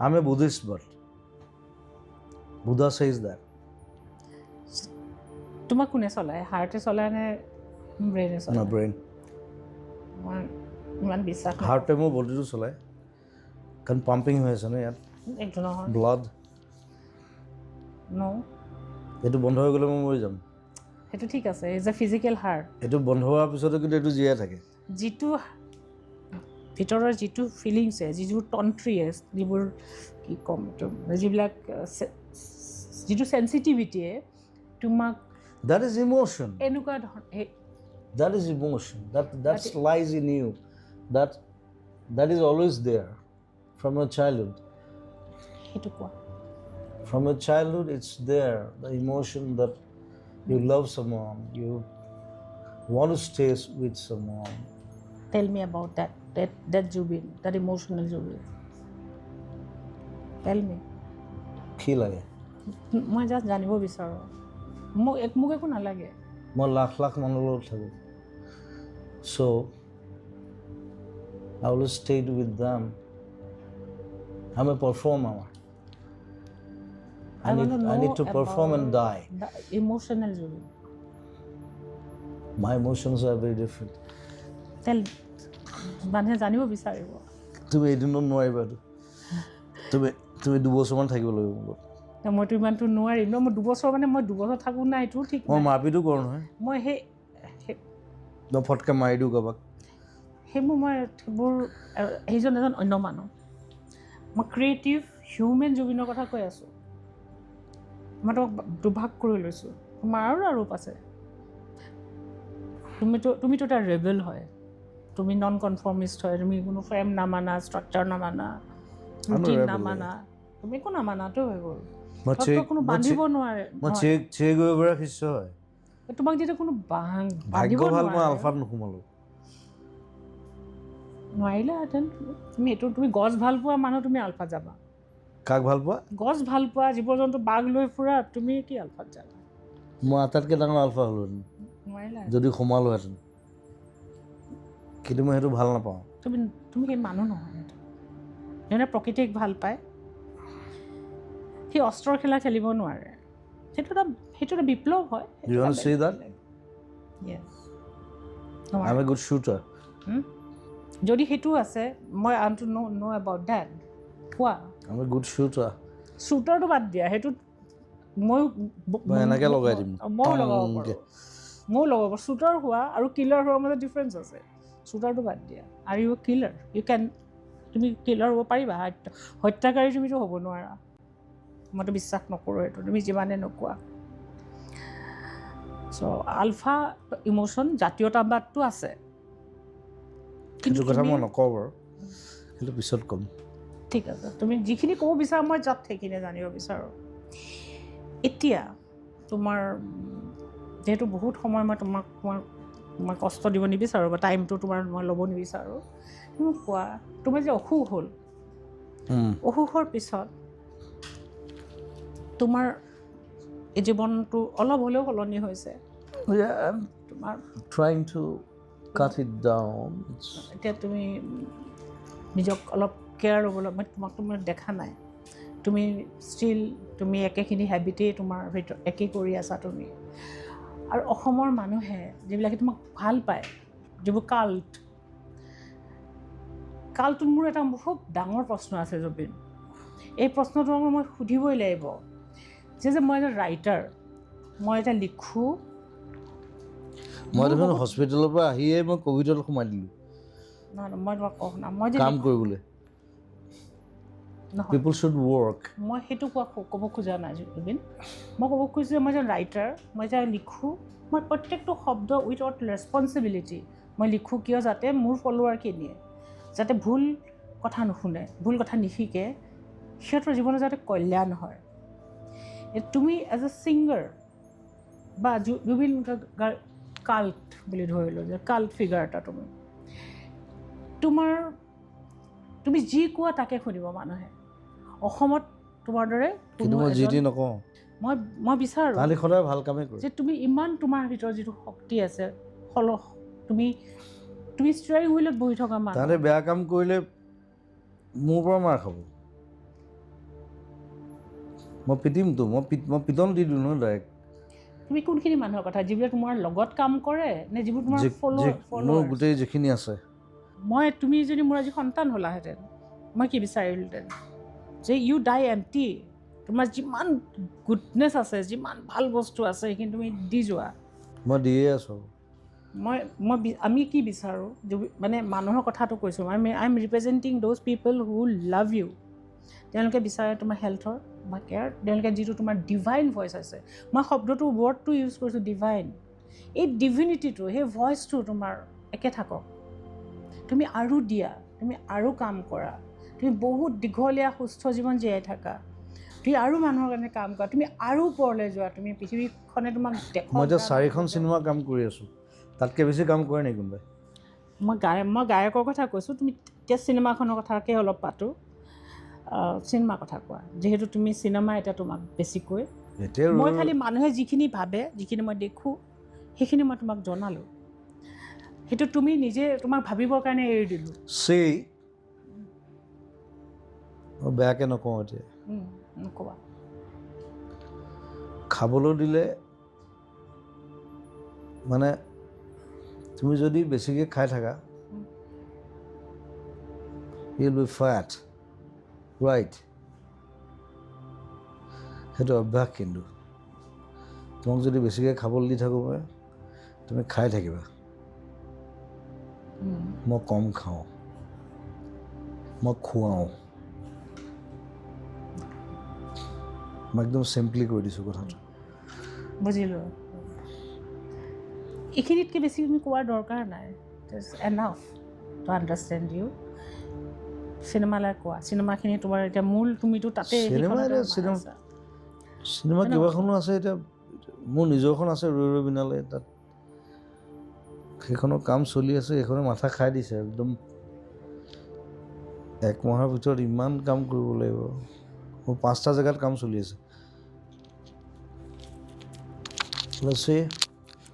I am a Buddhist but Buddha says that তোমাক কোনে চলায় হাৰ্টে চলায় নে ব্ৰেইনে না চলায় ব্ৰেইন মই ইমান বিশ্বাস হাৰ্টটোৱে মোৰ বডিটো চলায় কাৰণ পাম্পিং হৈ আছে ন ইয়াত এইটো নহয় ব্লাড ন এইটো বন্ধ হৈ গ'লে মই মৰি যাম সেইটো ঠিক আছে ইজ এ ফিজিকেল হাৰ্ট এইটো বন্ধ হোৱাৰ পিছতো কিন্তু এইটো জীয়াই থাকে যিটো ভিতৰৰ যিটো ফিলিংছে যিবোৰ তন্ত্ৰীয়ে যিবোৰ কি ক'ম এইটো যিবিলাক যিটো চেঞ্চিটিভিটিয়ে তোমাক that is emotion এনেকুৱা ধৰণৰ that is emotion that lies in you that is always there from your childhood সেইটো কোৱা from your childhood it's there the emotion that you love someone you want to stay with someone tell me about that Zubeen that emotional Zubeen tell me কি লাগে মই just জানিব বিচাৰোঁ মোক একো নালাগে মই লাখ লাখ মানুহৰ লগত থাকোঁ so I will stay with them I'm a performer I need to perform and die emotional Zubeen my emotions are very different টেল মানুহে জানিব বিচাৰিব তুমি এদিনত নোৱাৰিবা তুমি দুবছৰমান থাকিব লাগিব মোৰ লগত মইতো ইমানটো নোৱাৰিম ন মই দুবছৰ মানে মই দুবছৰ থাকোঁ নাই এইটো ঠিক মই মাৰপিটো কৰোঁ নহয় মই মই ফটকৈ মাৰি দিওঁ কাৰোবাক সেইবোৰ সেইজন এজন অন্য মানুহ মই ক্ৰিয়েটিভ হিউমেন জুবিনৰ কথা কৈ আছোঁ মই তোমাক দুভাগ কৰি লৈছোঁ তোমাৰ আৰু ৰূপ আছে তুমিতো এটা ৰেবেল হয় তুমি নন কনফৰ্মিষ্ট হয় তুমি কোনো ফ্ৰেম নামানা ষ্ট্ৰাকচাৰ নামানা ৰুটিন নামানা তুমি একো নামানাতো হৈ গ'ল কোনো বান্ধিব নোৱাৰে শিষ্য হয় তোমাক যেতিয়া কোনো ভাগ্য ভাল মই আলফাত নোসোমালোঁ নোৱাৰিলাহেঁতেন তুমি গছ ভাল পোৱা মানুহ তুমি আলফাত যাবা কাক ভাল পোৱা গছ ভাল পোৱা জীৱ জন্তু বাঘ লৈ ফুৰা তুমি কি আলফাত যাবা মই আটাইতকৈ ডাঙৰ আলফা হ'লোহেঁতেন নোৱাৰিলা যদি সোমালোহেঁতেন কিন্তু মই সেইটো ভাল নাপাওঁ তুমি সেই মানুহ নহয় যোনে প্ৰকৃতিক ভাল পায় সি অস্ত্ৰৰ খেলা খেলিব নোৱাৰে সেইটো এটা বিপ্লৱ হয় You want to say that? Yes. I'm a good shooter. যদি সেইটো আছে মই আই টু নো এবাউট ডেট কোৱা I'm a good shooter. শ্বুটাৰটো বাদ দিয়া সেইটো মই এনেকৈ লগাই দিম ময়ো লগাব পাৰোঁ শ্বুটাৰ হোৱা আৰু কিলাৰ হোৱাৰ মাজত ডিফাৰেঞ্চ আছে শ্বুটাৰটো বাদ দিয়া আৰু ইউ কিলাৰ তুমি কিলাৰ হ'ব পাৰিবা হত্যাকাৰী তুমিতো হ'ব নোৱাৰা মইতো বিশ্বাস নকৰোঁ এইটো তুমি যিমানে নোকোৱা চ' আলফা ইম'শ্যন জাতীয়তাবাদটো আছে সেইটো কথা মই নকওঁ বাৰু সেইটো পিছত ক'ম ঠিক আছে তুমি যিখিনি ক'ব বিচাৰা মই যাত সেইখিনি জানিব বিচাৰোঁ এতিয়া তোমাৰ যিহেতু বহুত সময় মই তোমাক মই কষ্ট দিব নিবিচাৰোঁ বা টাইমটো তোমাৰ মই ল'ব নিবিচাৰোঁ তুমি কোৱা তোমাৰ যে অসুখ হ'ল অসুখৰ পিছত তোমাৰ এই জীৱনটো অলপ হ'লেও সলনি হৈছে Yeah, I'm তোমাৰ trying to cut it down. এতিয়া তুমি নিজক অলপ কেয়াৰ ল'বলৈ মই তোমাৰ দেখা নাই তুমি ষ্টিল তুমি একেখিনি হেবিটেই তোমাৰ ভিতৰত একেই কৰি আছা তুমি আৰু অসমৰ মানুহে যিবিলাকে তোমাক ভাল পায় যিবোৰ কালটোত মোৰ এটা খুব ডাঙৰ প্ৰশ্ন আছে জুবিন এই প্ৰশ্নটো মই সুধিবই লাগিব যে মই এটা ৰাইটাৰ মই এটা লিখোঁ মই দেখোন হস্পিটেলৰ পৰা আহিয়ে মই ক'ভিডত সোমাই দিলোঁ নহয় মই তোমাক কওঁ না মই যে কাম কৰিবলৈ নহয় পিপল শুড ৱৰ্ক মই সেইটো ক'ব খোজা নাই জুবিন মই ক'ব খুজিছোঁ যে মই যে ৰাইটাৰ মই যে লিখোঁ মই প্ৰত্যেকটো শব্দ উইথআউট ৰেছপনচিবিলিটি মই লিখোঁ কিয় যাতে মোৰ ফলোৱাৰখিনিয়ে যাতে ভুল কথা নুশুনে ভুল কথা নিশিকে সিহঁতৰ জীৱনত যাতে কল্যাণ হয় তুমি এজ এ ছিংগাৰ বা জুবিন কাল্ট বুলি ধৰিলোঁ যে কাল্ট ফিগাৰ এটা তুমি যি কোৱা তাকে শুনিব মানুহে অসমত তোমাৰ দৰে কিন্তু মই যি টি নকওঁ মই বিচাৰোঁ তাহাঁতি সদায় ভাল কামেই কৰে যে তুমি ইমান তোমাৰ ভিতৰত যিটো শক্তি আছে তুমি ষ্টিয়াৰিং হুইলত বহি থকা মানুহ তাহাঁতে বেয়া কাম কৰিলে মোৰ পৰা মাৰ খাব মই পিটিমতো মই পিটন দি দিওঁ নহয় ডাইৰেক্ট তুমি কোনখিনি মানুহৰ কথা যিবিলাক তোমাৰ লগত কাম কৰে নে যিবোৰ তোমাৰ মোৰ গোটেই যিখিনি আছে তুমি যদি মোৰ আজি সন্তান হ'লাহেঁতেন মই কি বিচাৰিলোহেঁতেন যে ইউ ডাই এম্পটি তোমাৰ যিমান গুডনেছ আছে যিমান ভাল বস্তু আছে সেইখিনি তুমি দি যোৱা মই দিয়ে আছোঁ আমি কি বিচাৰোঁ মানে মানুহৰ কথাটো কৈছোঁ I am ৰিপ্ৰেজেণ্টিং those people who love you তেওঁলোকে বিচাৰে তোমাৰ হেল্থৰ বা কেয়াৰ তেওঁলোকে যিটো তোমাৰ ডিভাইন ভইচ আছে মই শব্দটো ৱৰ্ডটো ইউজ কৰিছোঁ ডিভাইন এই ডিভিনিটিটো সেই ভইচটো তোমাৰ একে থাকক তুমি আৰু দিয়া তুমি আৰু কাম কৰা তুমি বহুত দীঘলীয়া সুস্থ জীৱন জীয়াই থাকা তুমি আৰু মানুহৰ কাৰণে কাম কৰা তুমি আৰু ওপৰলৈ যোৱা তুমি পৃথিৱীখনে তোমাক মই এতিয়া 4খন চিনেমা কাম কৰি আছোঁ তাতকৈ বেছি কাম কৰে নেকি কোনোবাই মই গায়কৰ কথা কৈছোঁ তুমি এতিয়া চিনেমাখনৰ কথাকে অলপ পাতোঁ চিনেমাৰ কথা কোৱা যিহেতু তুমি চিনেমা এতিয়া তোমাক বেছিকৈ মই খালি মানুহে যিখিনি ভাবে যিখিনি মই দেখোঁ সেইখিনি মই তোমাক জনালোঁ সেইটো তুমি নিজে তোমাক ভাবিবৰ কাৰণে এৰি দিলোঁ মই বেয়াকৈ নকওঁ এতিয়া নক'বা খাবলৈ দিলে মানে তুমি যদি বেছিকৈ খাই থাকা you'll be fat right সেইটো অভ্যাস কিন্তু তোমাক যদি বেছিকৈ খাবলৈ দি থাকোঁ তুমি খাই থাকিবা মই কম খাওঁ মই খুৱাওঁ মই একদম চিম্পলি কৈ দিছোঁ কথাটো বুজিলোঁ এইখিনিতকৈ বেছি তুমি কোৱাৰ দৰকাৰ নাই এনাফ টু আণ্ডাৰষ্টেণ্ড ইউ চিনেমালৈ কোৱা চিনেমাখিনি তোমাৰ এতিয়া মূল তুমিতো তাতে চিনেমা কেইবাখনো আছে এতিয়া মোৰ নিজৰখন আছে ৰৈ ৰৈ বিনালে তাত সেইখনৰ কাম চলি আছে সেইখনে মাথা খাই দিছে একদম 1 মাহৰ ভিতৰত ইমান কাম কৰিব লাগিব মোৰ 5টা জেগাত কাম চলি আছে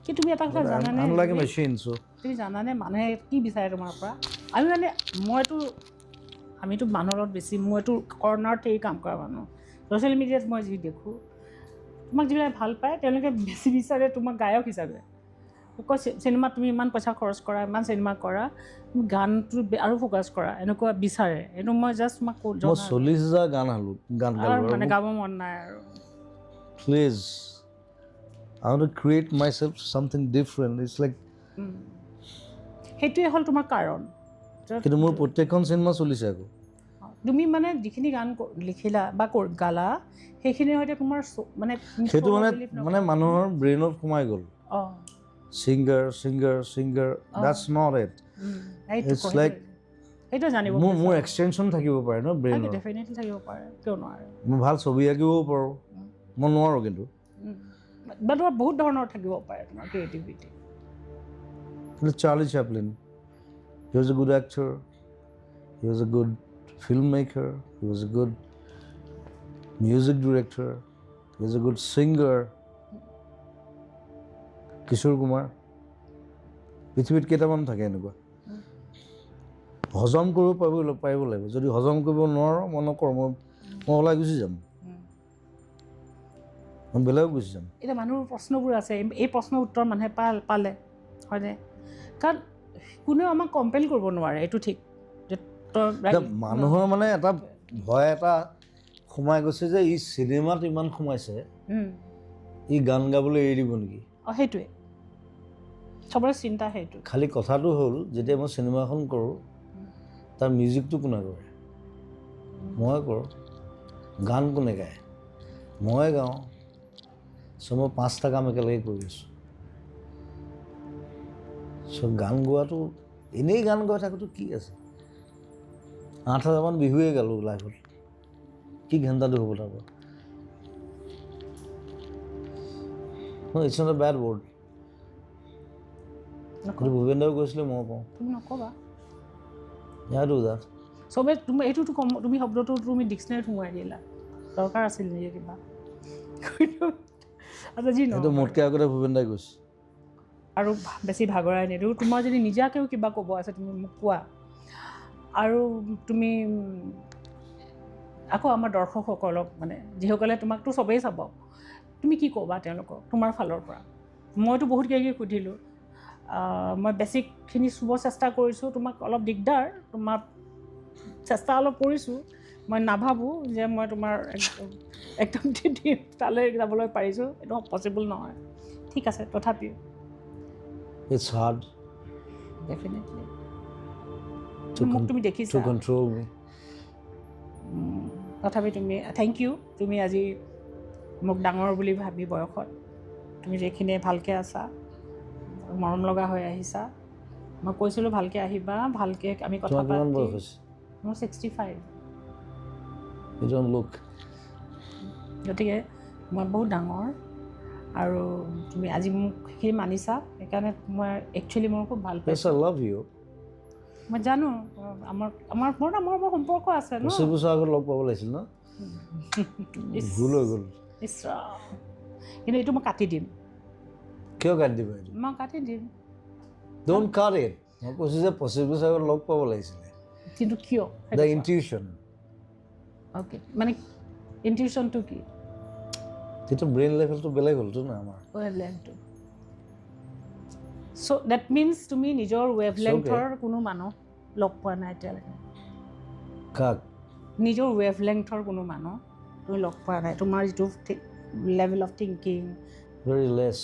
কি তুমি এটা কথা জানানে তুমি জানানে মানুহে কি বিচাৰে তোমাৰ পৰা আমিতো মানুহৰ লগত বেছি মইতো কৰ্ণাৰত এই কাম কৰা মানুহ ছ'চিয়েল মিডিয়াত মই যি দেখোঁ তোমাক যিবিলাক ভাল পায় তেওঁলোকে বেছি বিচাৰে তোমাক গায়ক হিচাপে কয় চিনেমাত তুমি ইমান পইচা খৰচ কৰা ইমান চিনেমা কৰা তুমি গানটো আৰু ফ'কাছ কৰা এনেকুৱা বিচাৰে এইটো মই জাষ্ট তোমাক 40,000 গান মানে গাব মন নাই আৰু please I want to create myself something different. It's like সেইটোৱে হ'ল তোমাৰ কাৰণ কিন্তু মোৰ প্ৰত্যেকখন চিনেমা চলিছে আকৌ তুমি মানে যিখিনি গান লিখিলা বা গালা সেইখিনিৰ সৈতে তোমাৰ মানে সেইটো মানে মানুহৰ ব্ৰেইনত সোমাই গ'ল singer that's not it it's like সেইটো জানিব মোৰ এক্সটেনশ্যন থাকিব পাৰে ন ব্ৰেইনত ডেফিনেটলি থাকিব পাৰে কিয় নোৱাৰে মই ভাল ছবি আঁকিবও পাৰোঁ মই নোৱাৰোঁ কিন্তু বা তোমাৰ বহুত ধৰণৰ থাকিব পাৰে তোমাৰ creativity Charlie Chaplin he was a good actor he was a good filmmaker he was a good music director he is a good singer Kishore Kumar পৃথিৱীত কেইটামান থাকে এনেকুৱা হজম কৰিব পাৰিব লাগিব যদি হজম কৰিব নোৱাৰো মই নকৰোঁ মই ওলাই গুচি যাম মই বেলেগত গুচি যাম এতিয়া মানুহৰ প্ৰশ্নবোৰ আছে এই প্ৰশ্নৰ উত্তৰ মানুহে পালে হয়নে কাৰণ কোনেও আমাক কম্পেল কৰিব নোৱাৰে এইটো ঠিক মানুহৰ মানে এটা ভয় এটা সোমাই গৈছে যে ই চিনেমাত ইমান সোমাইছে ই গান গাবলৈ এৰি দিব নেকি সেইটোৱে চবৰে চিন্তা সেইটো খালি কথাটো হ'ল যেতিয়া মই চিনেমা এখন কৰোঁ তাৰ মিউজিকটো কোনে কৰে মই কৰোঁ গান কোনে গায় মই গাওঁ চ' মই 5টা কাম একেলগে কৰি আছোঁ চ' গান গোৱাটো এনেই গান গাই থাকোঁতো কি আছে 8,000মান বিহুৱে গালোঁ লাইফত কি ঘণ্টাটো হ'ব তাৰ পৰা it's not a bad word Bhupen দাও কৈছিলে মই কওঁ তুমি নক'বা চবে তুমি এইটোতো তুমি শব্দটো তুমি ডিক্সনেৰীত সোমোৱাই দিলা দৰকাৰ আছিল নেকি কিবা আচ্ছা যি নহয় মোতকৈ আগতে ভূপেন দাই কৈছে আৰু বেছি ভাগৰাই নিদিওঁ তোমাৰ যদি নিজাকেও কিবা ক'ব আছে তুমি মোক কোৱা আৰু তুমি আকৌ আমাৰ দৰ্শকসকলক মানে যিসকলে তোমাকতো চবেই চাব তুমি কি ক'বা তেওঁলোকক তোমাৰ ফালৰ পৰা মইতো বহুত কিবা সুধিলোঁ মই বেছিকখিনি চুব চেষ্টা কৰিছোঁ তোমাক অলপ দিগদাৰ তোমাৰ চেষ্টা অলপ কৰিছোঁ মই নাভাবোঁ যে মই তোমাৰ একদম তালৈ যাবলৈ পাৰিছোঁ এইটো পচিবল নহয় ঠিক আছে তথাপিও It's hard definitely মোক তুমি দেখিছা to control me তথাপি তুমি থেংক ইউ তুমি আজি মোক ডাঙৰ বুলি ভাবি বয়সত তুমি যিখিনি ভালকৈ আছা মৰম লগা হৈ আহিছা মই কৈছিলোঁ ভালকৈ আহিবা ভালকৈ আমি কথা পাতি মোৰ 65 গতিকে মই বহুত ডাঙৰ আৰু তুমি আজি মোক সেইখিনি মানিছা সেইকাৰণে মই একচুৱেলি মোৰ খুব ভাল পাইছোঁ মই জানো আমাৰ সম্পৰ্ক আছে ন 25 বছৰ আগত লগ পাব লাগিছিল ন ভুল হৈ গ'ল কিন্তু এইটো মই কাটি দিম কিয় কাটি দিবা মই কাটি দিম ডোন্ট কাট ইট মই কৈছোঁ যে 25 বছৰ আগত লগ পাব লাগিছিলে কিন্তু কিয় দ্য ইনটিউশ্যন অ'কে মানে ইনটিউশ্যনটো কি তেতিয়া ব্ৰেইন লেভেলটো বেলেগ হ'লতো না আমাৰ ৱেভলেংথটো চ' ডেট মিনছ তুমি নিজৰ ৱেভলেংথৰ কোনো মানুহ লগ পোৱা নাই এতিয়ালৈকে কাক নিজৰ ৱেভলেংথৰ কোনো মানুহ তুমি লগ পোৱা নাই তোমাৰ যিটো level of thinking very less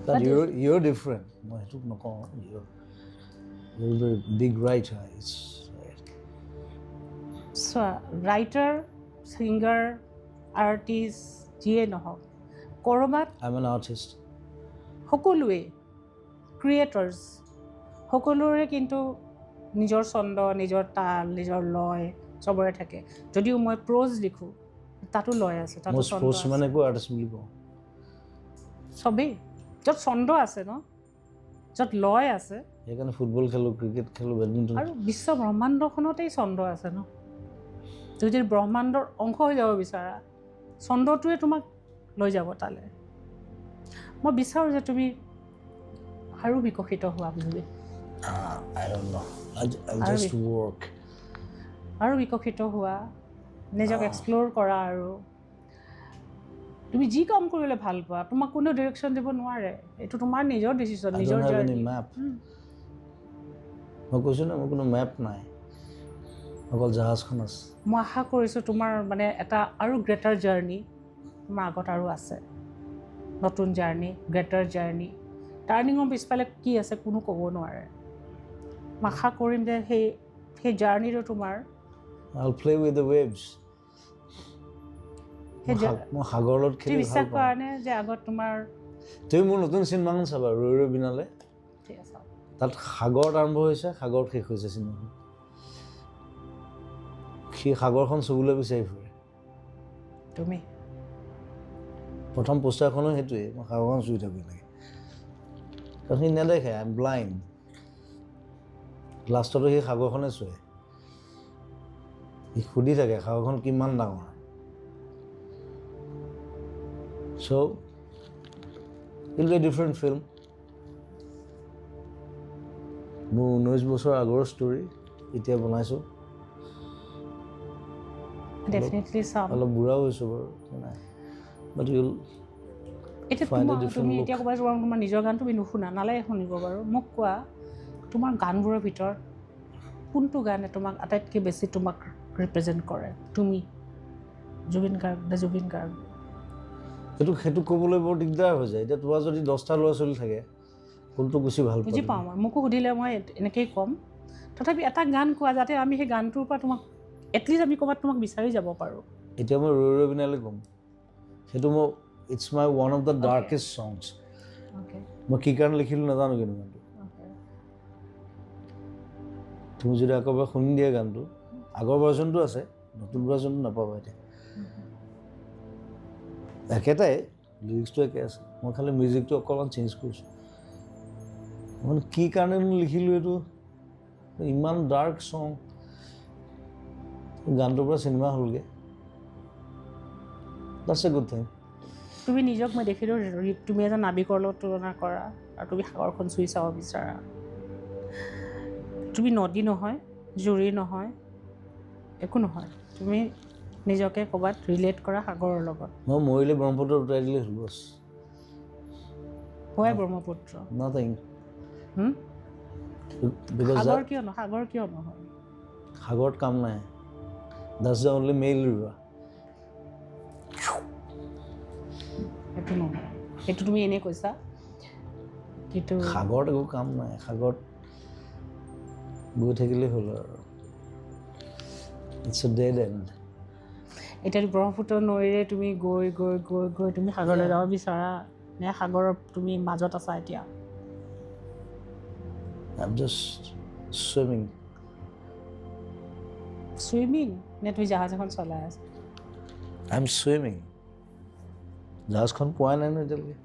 but you're different মই সেইটো নকওঁ you're very big writer চোৱা ৰাইটাৰ ছিংগাৰ আৰ্টিষ্ট যিয়ে নহওক ক'ৰবাত I'm an artist সকলোৱে ক্ৰিয়েটৰ্ছ সকলোৰে কিন্তু নিজৰ ছন্দ নিজৰ তাল নিজৰ লয় চবৰে থাকে যদিও মই প্ৰ'জ লিখোঁ তাতো লয় আছে তাতো মানে একো আৰ্টিষ্ট বুলি কওঁ চবেই য'ত ছন্দ আছে ন য'ত লয় আছে সেইকাৰণে ফুটবল খেলোঁ ক্ৰিকেট খেলোঁ বেডমিণ্টন আৰু বিশ্ব ব্ৰহ্মাণ্ডখনতেই ছন্দ আছে ন তুমি যদি ব্ৰহ্মাণ্ডৰ অংশ হৈ যাব বিচাৰা ছন্দটোৱে তোমাক লৈ যাব তালৈ মই বিচাৰোঁ যে তুমি আৰু বিকশিত হোৱা বুলি আৰু বিকশিত হোৱা নিজক এক্সপ্ল'ৰ কৰা আৰু তুমি যি কাম কৰিলে ভাল পোৱা তোমাক কোনেও ডিৰেকশ্যন দিব নোৱাৰে এইটো তোমাৰ নিজৰ ডিচিশ্যন নিজৰ জাৰ্নি মই কৈছোঁ ন মোৰ কোনো মেপ নাই অকল জাহাজখন আছে মই আশা কৰিছোঁ তোমাৰ মানে এটা আৰু গ্ৰেটাৰ জাৰ্নি তোমাৰ আগত আৰু আছে নতুন জাৰ্নি গ্ৰেটাৰ জাৰ্নি টাৰ্ণিঙৰ পিছফালে কি আছে কোনো ক'ব নোৱাৰে মই আশা কৰিম যে সেই জাৰ্নিটো তোমাৰ I'll play with the waves মই সাগৰত খেলি বিশ্বাস কৰা নে যে আগত তোমাৰ তুমি মোৰ নতুন চিনেমাখন চাবা ৰৈ ৰৈ বিনালে ঠিক আছে তাত সাগৰত আৰম্ভ হৈছে সাগৰত শেষ হৈছে চিনেমাখন সেই সাগৰখন চুবলৈ বিচাৰি ফুৰে তুমি প্ৰথম পোষ্টাৰখনো সেইটোৱে মই সাগৰখন চুই থাকোঁ লাগে কাৰণ সি নেদেখে আই এম ব্লাইণ্ড লাষ্টতো সেই সাগৰখনে চুৱে ই সুধি থাকে সাগৰখন কিমান ডাঙৰ so' it will be a different film মোৰ 19 বছৰ আগৰ ষ্টৰী এতিয়া বনাইছোঁ ডেফিনেটলি চাম অলপ বুঢ়াও হৈছোঁ বাৰু নাই বাট ইউল এতিয়া তুমি এতিয়া ক'বা তোমাৰ নিজৰ গান তুমি নুশুনা নালাগে শুনিব বাৰু মোক কোৱা তোমাৰ গানবোৰৰ ভিতৰত কোনটো গানে তোমাক আটাইতকৈ বেছি তোমাক ৰিপ্ৰেজেণ্ট কৰে তুমি জুবিন গাৰ্গ সেইটো ক'বলৈ বৰ দিগদাৰ হৈ যায় এতিয়া তোমাৰ যদি 10টা ল'ৰা ছোৱালী থাকে কোনটো বেছি ভাল বুজি পাওঁ মই মোকো সুধিলে মই এনেকেই ক'ম তথাপি এটা গান কোৱা যাতে আমি সেই গানটোৰ পৰা তোমাক এটলিষ্ট আমি ক'ৰবাত তোমাক বিচাৰি যাব পাৰোঁ এতিয়া মই ৰৈ ৰৈ বিনালে ক'ম সেইটো মই it's my one of the darkest songs মই কি কাৰণে লিখিলোঁ নাজানো কিন্তু গানটো তুমি যদি আকৌ এবাৰ শুনি দিয়া গানটো আগৰ ভাৰ্জনটো আছে নতুন ভাৰ্জনটো নাপাবা এতিয়া একেটাই লিৰিক্সটো একে আছে মই খালি মিউজিকটো অকণমান চেঞ্জ কৰিছোঁ মানে কি কাৰণে লিখিলোঁ এইটো ইমান ডাৰ্ক ছং গানটোৰ পৰা চিনেমা হ'লগৈ দ্যাটছ এ গুড থিং তুমি নিজক মই দেখিলোঁ তুমি এজন নাবিকৰ লগত তুলনা কৰা আৰু তুমি সাগৰখন চুই চাব বিচাৰা তুমি নদী নহয় জুৰি নহয় একো নহয় তুমি নিজকে ক'ৰবাত ৰিলেট কৰা সাগৰৰ লগত মই মৰিলে ব্ৰহ্মপুত্ৰ উটাই দিলে হ'ল বছ হয় ব্ৰহ্মপুত্ৰ নাথিং সাগৰ কিয় নহয় সাগৰত কাম নাই that's the only mail river সেইটো নহয় সেইটো তুমি এনেই কৈছা কিন্তু সাগৰত একো কাম নাই সাগৰত গৈ থাকিলেই হ'ল আৰু ইটছ এ ডেড এণ্ড এতিয়া ব্ৰহ্মপুত্ৰ নৈৰে তুমি গৈ গৈ গৈ গৈ তুমি সাগৰলৈ যাব বিচাৰা নে সাগৰৰ তুমি মাজত আছা এতিয়া I'm just swimming. চুইমিং নে তুমি জাহাজ এখন চলাই আছা I'm swimming. জাহাজখন পোৱা নাই ন এতিয়ালৈকে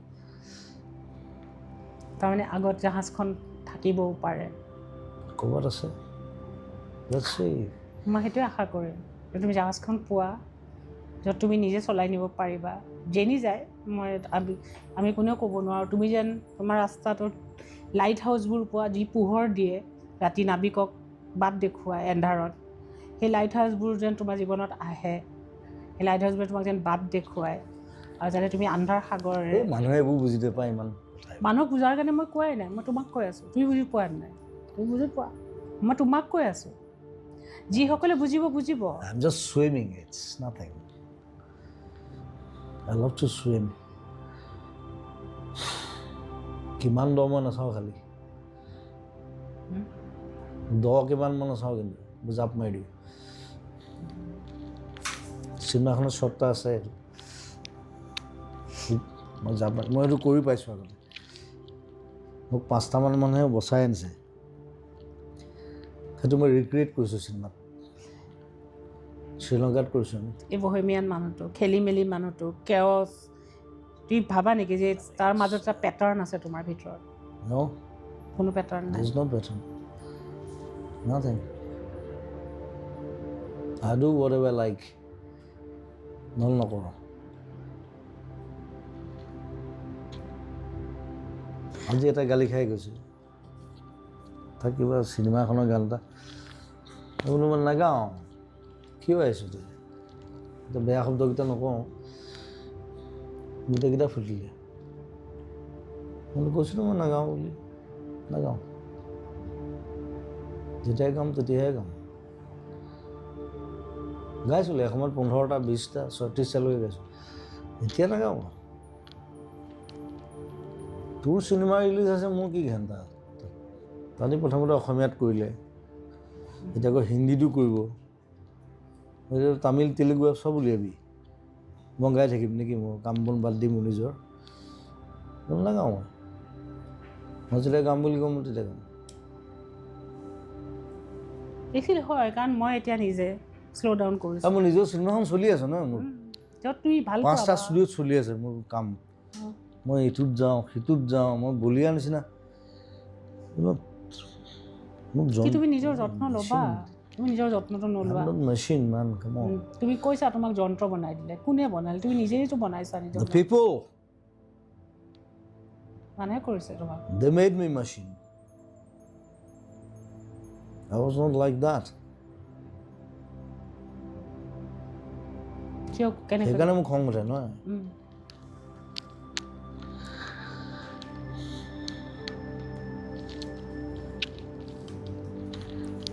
তাৰমানে আগত জাহাজখন থাকিবও পাৰে ক'ৰবাত আছে Let's see. মই সেইটোৱে আশা কৰিম যে তুমি জাহাজখন পোৱা য'ত তুমি নিজে চলাই নিব পাৰিবা যেনি যায় মই আমি কোনেও ক'ব নোৱাৰোঁ তুমি যেন তোমাৰ ৰাস্তাটোত লাইট হাউচবোৰ পোৱা যি পোহৰ দিয়ে ৰাতি নাবিকক বাট দেখুৱাই এন্ধাৰত সেই লাইট হাউচবোৰ যেন তোমাৰ জীৱনত আহে সেই লাইট হাউচবোৰে তোমাক যেন বাট দেখুৱায় আৰু যাতে তুমি আন্ধাৰ সাগৰেৰে মানুহে এইবোৰ বুজি নাপায় ইমান মানুহক বুজাৰ কাৰণে মই কোৱাই নাই মই তোমাক কৈ আছোঁ তুমি বুজি পোৱা নাই তুমি বুজি পোৱা মই তোমাক কৈ আছোঁ যিসকলে বুজিব I'm just swimming. It's nothing. I love to swim. কিমান দ মই নাচাওঁ খালি দ কিমান মই নাচাওঁ কিন্তু জাপ মাৰি দিওঁ চিনেমাখনত শ্বটটা আছে মই জাপ মাৰি মই এইটো কৰি পাইছোঁ আগতে মোক 5টামান মানুহে বচাই আনিছে সেইটো মই ৰিক্ৰিয়েট কৰিছোঁ চিনেমাত শ্ৰীলংকাত কৰিছোঁ আমি এই বহেমিয়ান মানুহটো খেলি মেলি মানুহটো কেঅছ তুমি ভাবা নেকি যে তাৰ মাজত এটা পেটাৰ্ণ আছে তোমাৰ ভিতৰত No, কোনো পেটাৰ্ণ নাই there's no pattern. Nothing. I do whatever I like. নল নকৰোঁ আজি এটা গালি খাই গৈছে তাক কিবা চিনেমাখনৰ গান এটা বোলো মই নাগাওঁ কিয় আহিছোঁ তেতিয়া বেয়া শব্দকেইটা নকওঁ গোটেইকেইটা ফুটিলে মই কৈছিলোঁ মই নাগাওঁ বুলি নাগাওঁ যেতিয়াই গাম তেতিয়াহে গাম গাইছিলোঁ এসময়ত 15টা 20টা 36টালৈকে গাইছোঁ এতিয়া নাগাওঁ তোৰ চিনেমা ৰিলিজ আছে মোৰ কি ঘণ্টা তাতে প্ৰথমতে অসমীয়াত কৰিলে এতিয়া আকৌ হিন্দীটো কৰিব তামিল তেলেগু চব উলিয়াবি মই গাই থাকিম নেকি মোৰ কাম বন বাদ দিম নিজৰ নাগাওঁ মই যেতিয়া গাম বুলি ক'ম তেতিয়া গাম এইখিনি হয় কাৰণ মই এতিয়া নিজে শ্ল' ডাউন কৰিছোঁ মোৰ নিজৰ চিনেমাখন চলি আছে ন মোৰ য'ত তুমি ভাল 5টা ষ্টুডিঅ'ত চলি আছে মোৰ কাম মই ইটোত যাওঁ সিটোত যাওঁ মই বলিয়া নিচিনা মোক তুমি নিজৰ যত্ন ল'বা তুমি নিজৰ যত্নটো নলোৱা মেচিন মান কাম তুমি কৈছা তোমাক যন্ত্ৰ বনাই দিলে কোনে বনালে তুমি নিজেইতো বনাইছা নিজৰ the people মানুহে কৰিছে তোমাক they made me machine I was not like that কিয় কেনেকৈ সেইকাৰণে মোক খং উঠে নহয়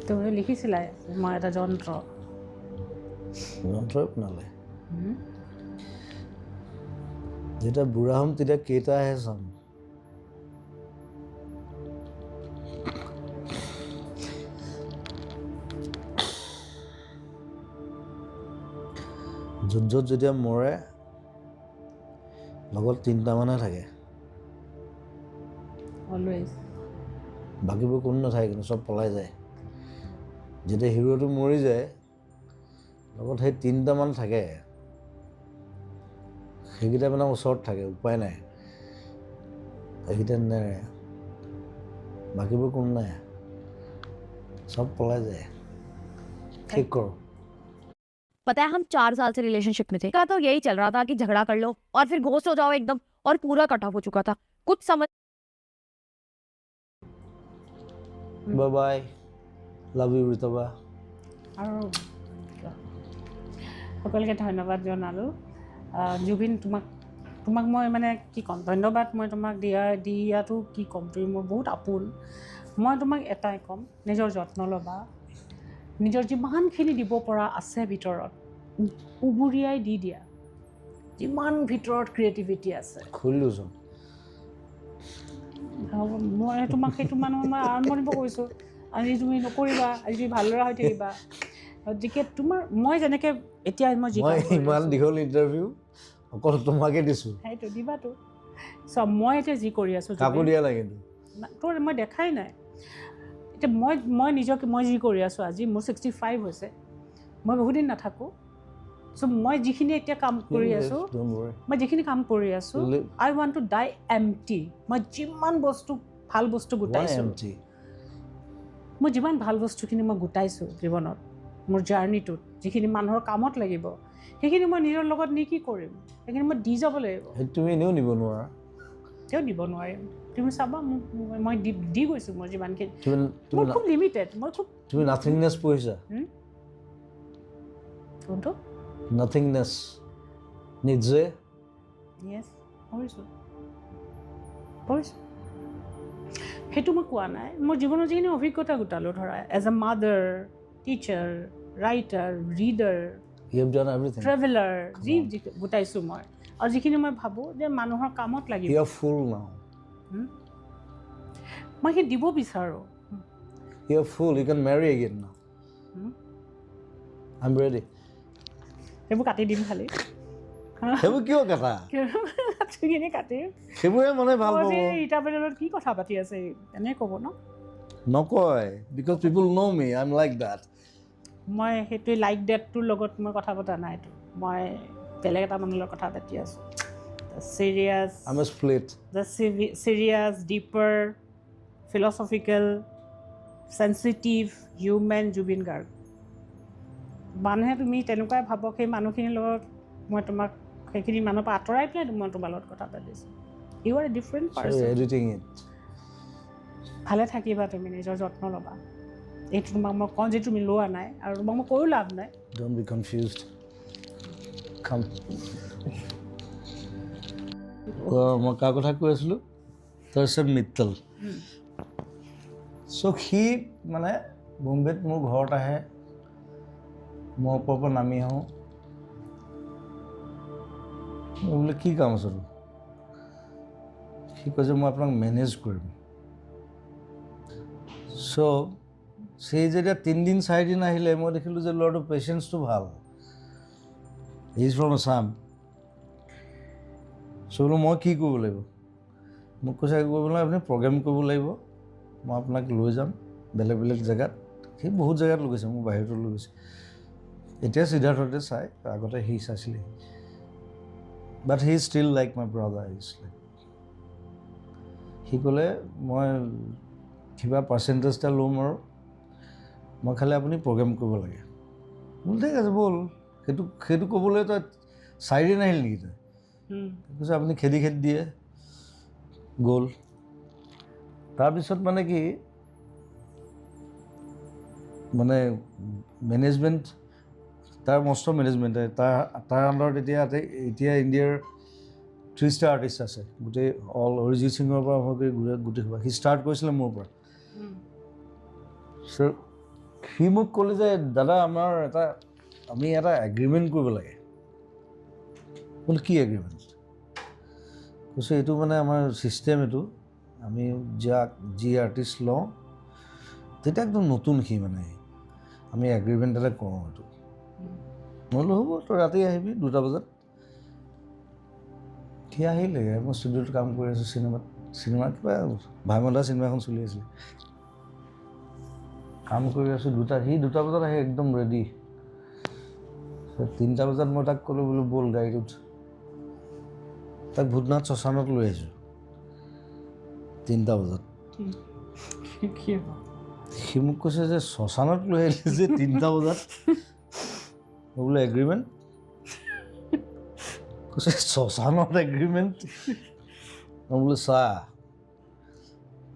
তুমি লিখিছিলা মই এটা যন্ত্ৰই বনালে যেতিয়া বুঢ়া হ'ম তেতিয়া কেইটাহে চাম যুদ্ধত যেতিয়া মৰে লগত 3টা মানুহে থাকে অলৱেজ বাকীবোৰ কোনো নাথাকে কিন্তু চব পলাই যায় যেতিয়া হিৰোটো মৰি যায় লগত সেই 3টা মান থাকে সেইকেইটা মানে ওচৰত থাকে উপায় নাই সেইকেইটা নেৰে বাকীবোৰ কোনো নাই सब पला जाए ठीक करो पता है हम 4 साल से रिलेशनशिप में थे का तो यही चल रहा था कि झगड़ा कर लो और फिर घोस्ट हो जाओ एकदम और पूरा कट ऑफ हो चुका था कुछ समझ बाय बाय लव यू ऋतुबा আৰু সকলোকে ধন্যবাদ জনালোঁ জুবিন তোমাক মই মানে কি ক'ম ধন্যবাদ মই তোমাক দিয়াটো কি ক'ম তুমি মোৰ বহুত আপোন মই তোমাক এটাই ক'ম নিজৰ যত্ন ল'বা নিজৰ যিমানখিনি দিব পৰা আছে ভিতৰত উবুৰিয়াই দি দিয়া যিমান ভিতৰত ক্ৰিয়েটিভিটি আছে খুলিলোচোন মই তোমাক সেইটো মানুহ মই আৰম্ভণিৰ পৰা কৈছোঁ আজি তুমি নকৰিবা আজি তুমি ভালদৰে হৈ থাকিবা গতিকে তোমাৰ মই যেনেকৈ এতিয়া মই ইমান দীঘল ইণ্টাৰভিউ অকল তোমাকে দিছোঁ সেইটো দিবাতো চব মই এতিয়া যি কৰি আছোঁ কাকো দিয়া নাই কিন্তু তোৰ মই দেখাই নাই এতিয়া মই নিজকে মই যি কৰি আছোঁ আজি মোৰ 65 হৈছে মই বহুদিন নাথাকোঁ চ' মই যিখিনি এতিয়া কাম কৰি আছোঁ মই যিখিনি কাম কৰি আছোঁ আই ৱান্ট টু ডাই এমটি মই যিমান বস্তু ভাল বস্তু গোটাইছোঁ মই যিমান ভাল বস্তুখিনি মই গোটাইছোঁ জীৱনত মোৰ জাৰ্ণিটোত যিখিনি মানুহৰ কামত লাগিব সেইখিনি মই নিজৰ লগত নি কি কৰিম সেইখিনি মই দি যাব লাগিব তুমি এনেও নিব নোৱাৰা তেওঁ দিব নোৱাৰিম তুমি চাবা মই দি গৈছোঁ মই যিমানখিনি মই খুব লিমিটেড মই খুব তুমি নাথিংনেছ পঢ়িছা কোনটো নাথিংনেছ নিজে য়েছ পঢ়িছোঁ সেইটো মই কোৱা নাই মোৰ জীৱনৰ যিখিনি অভিজ্ঞতা গোটালোঁ ধৰা as a mother teacher writer reader traveller যি গোটাইছোঁ মই আৰু যিখিনি মই ভাবোঁ যে মানুহৰ কামত লাগিব মই সেই দিব বিচাৰোঁ সেইবোৰ কাটি দিম খালি সেইবোৰ কিয় কাটা কাটিখিনি কাটিম সেইবোৰে মানে ভাল পাব ইটা বেলেগত কি কথা পাতি আছে এনে ক'ব ন নকয় because people know me I am like that মই সেইটোৱে লাইক ডেটটোৰ লগত মই কথা পতা নাইতো মই বেলেগ এটা মানুহৰ লগত কথা পাতি আছোঁ serious dipper philosophical sensitive human Zubeen Garg মানুহে তুমি তেনেকুৱাই ভাবক সেই মানুহখিনিৰ লগত মই তোমাক সেইখিনি মানুহৰ পৰা আঁতৰাই পেলাই মই তোমাৰ লগত কথা পাতিছোঁ you are a different person ভালে থাকিবা তুমি নিজৰ যত্ন ল'বা এইটো তোমাক মই কওঁ যে তুমি লোৱা নাই আৰু তোমাক মই কৈও লাভ নাই ডোন্ট বি কনফিউজড কাম মই কাৰ কথা কৈ আছিলোঁ তাৰপিছত মিত্তল চ' সি মানে বম্বেত মোৰ ঘৰত আহে মই ওপৰৰ পৰা নামি আহোঁ মই বোলে কি কাম আছে তোৰ সি কয় যে মই আপোনাক মেনেজ কৰিম চ' সেই যেতিয়া 3 দিন 4 দিন আহিলে মই দেখিলোঁ যে ল'ৰাটোৰ পেচেঞ্চটো ভাল হি ইজ ফ্ৰম আছাম চ' বোলো মই কি কৰিব লাগিব মোক কৈছে কৰিব নালাগে আপুনি প্ৰগ্ৰেম কৰিব লাগিব মই আপোনাক লৈ যাম বেলেগ বেলেগ জেগাত সি বহুত জেগাত লৈ গৈছে মোক বাহিৰতো লৈ গৈছে এতিয়া সিদ্ধাৰ্থতে চাই আগতে সি চাইছিলে but he still like my brother is like সি ক'লে মই কিবা পাৰ্চেণ্টেজ এটা ল'ম আৰু মই খালি আপুনি প্ৰগ্ৰেম কৰিব লাগে। বোলো ঠিক আছে ব'ল, সেইটো ক'বলৈ তই 4 দিন আহিল নেকি তই? কৈছে আপুনি খেদি দিয়ে গ'ল। তাৰপিছত মানে কি মানে মেনেজমেণ্ট তাৰ মস্ত মেনেজমেণ্ট তাৰ আণ্ডাৰত এতিয়া ইণ্ডিয়াৰ 3 ষ্টাৰ আৰ্টিষ্ট আছে গোটেই অল অৰিজিৎ সিঙৰ পৰা আৰম্ভ কৰি গোটেই সি ষ্টাৰ্ট কৰিছিলে মোৰ পৰা। চ' সি মোক ক'লে যে দাদা আমি এটা এগ্ৰিমেণ্ট কৰিব লাগে। বোলে কি এগ্ৰিমেণ্ট? কৈছে এইটো মানে আমাৰ ছিষ্টেম, এইটো আমি যি আৰ্টিষ্ট লওঁ তেতিয়া একদম নতুন সি মানে আমি এগ্ৰিমেণ্ট এটা কৰোঁ এইটো। মই বোলো হ'ব তই ৰাতি আহিবি 2টা বজাত। সি আহিলে, মই ষ্টুডিঅ'ত কাম কৰি আছোঁ চিনেমা কিবা ভাইমন্দা চিনেমা এখন চলি আছিলে, কাম কৰি আছোঁ 2টা, সি 2টা বজাত আহি একদম ৰেডি। 3টা বজাত মই তাক ক'লোঁ বোলো ব'ল গাড়ীটোত, তাক ভূতনাথ শ্মশানত লৈ আহিছোঁ 3টা বজাত। সি মোক কৈছে যে শ্মশানত লৈ আহিলে যে 3টা বজাত? মই বোলো এগ্ৰিমেণ্ট? কৈছে শ্মশানত এগ্ৰিমেণ্ট? মই বোলো চা,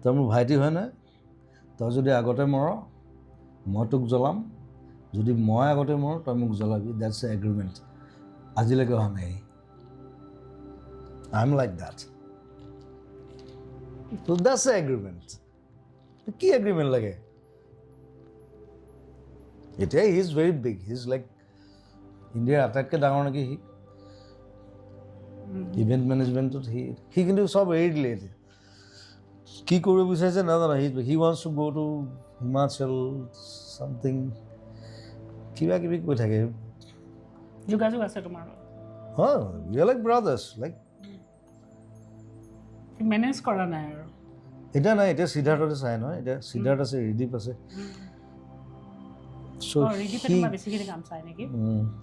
তই মোৰ ভাইটি হয় নহয়, তই যদি আগতে মৰ মই তোক জ্বলাম, যদি মই আগতে মৰোঁ তই মোক জ্বলাবি, দেটছ এ এগ্ৰিমেণ্ট। আজিলৈকে অহা নাই। I am like that. তো দেটছ এ এগ্ৰিমেণ্ট। কি এগ্ৰিমেণ্ট লাগে? এতিয়া he is very big, he is like ইণ্ডিয়াৰ আটাইতকৈ ডাঙৰ নেকি সি। ইভেণ্ট মেনেজমেণ্টত সি কিন্তু চব এৰি দিলে এতিয়া। কি কৰিব বিচাৰিছে নাজানো। হি ৱান্টছ টু গ' টু হিমাচল চামথিং, কিবা কিবি কৈ থাকে। যোগাযোগ আছে তোমাৰ? হয়, we are like brothers, like manage কৰা নাই আৰু এতিয়া নাই। এতিয়া সিদ্ধাৰ্থতে চাই নহয়, এতিয়া সিদ্ধাৰ্থ আছে, ৰিদীপ আছে।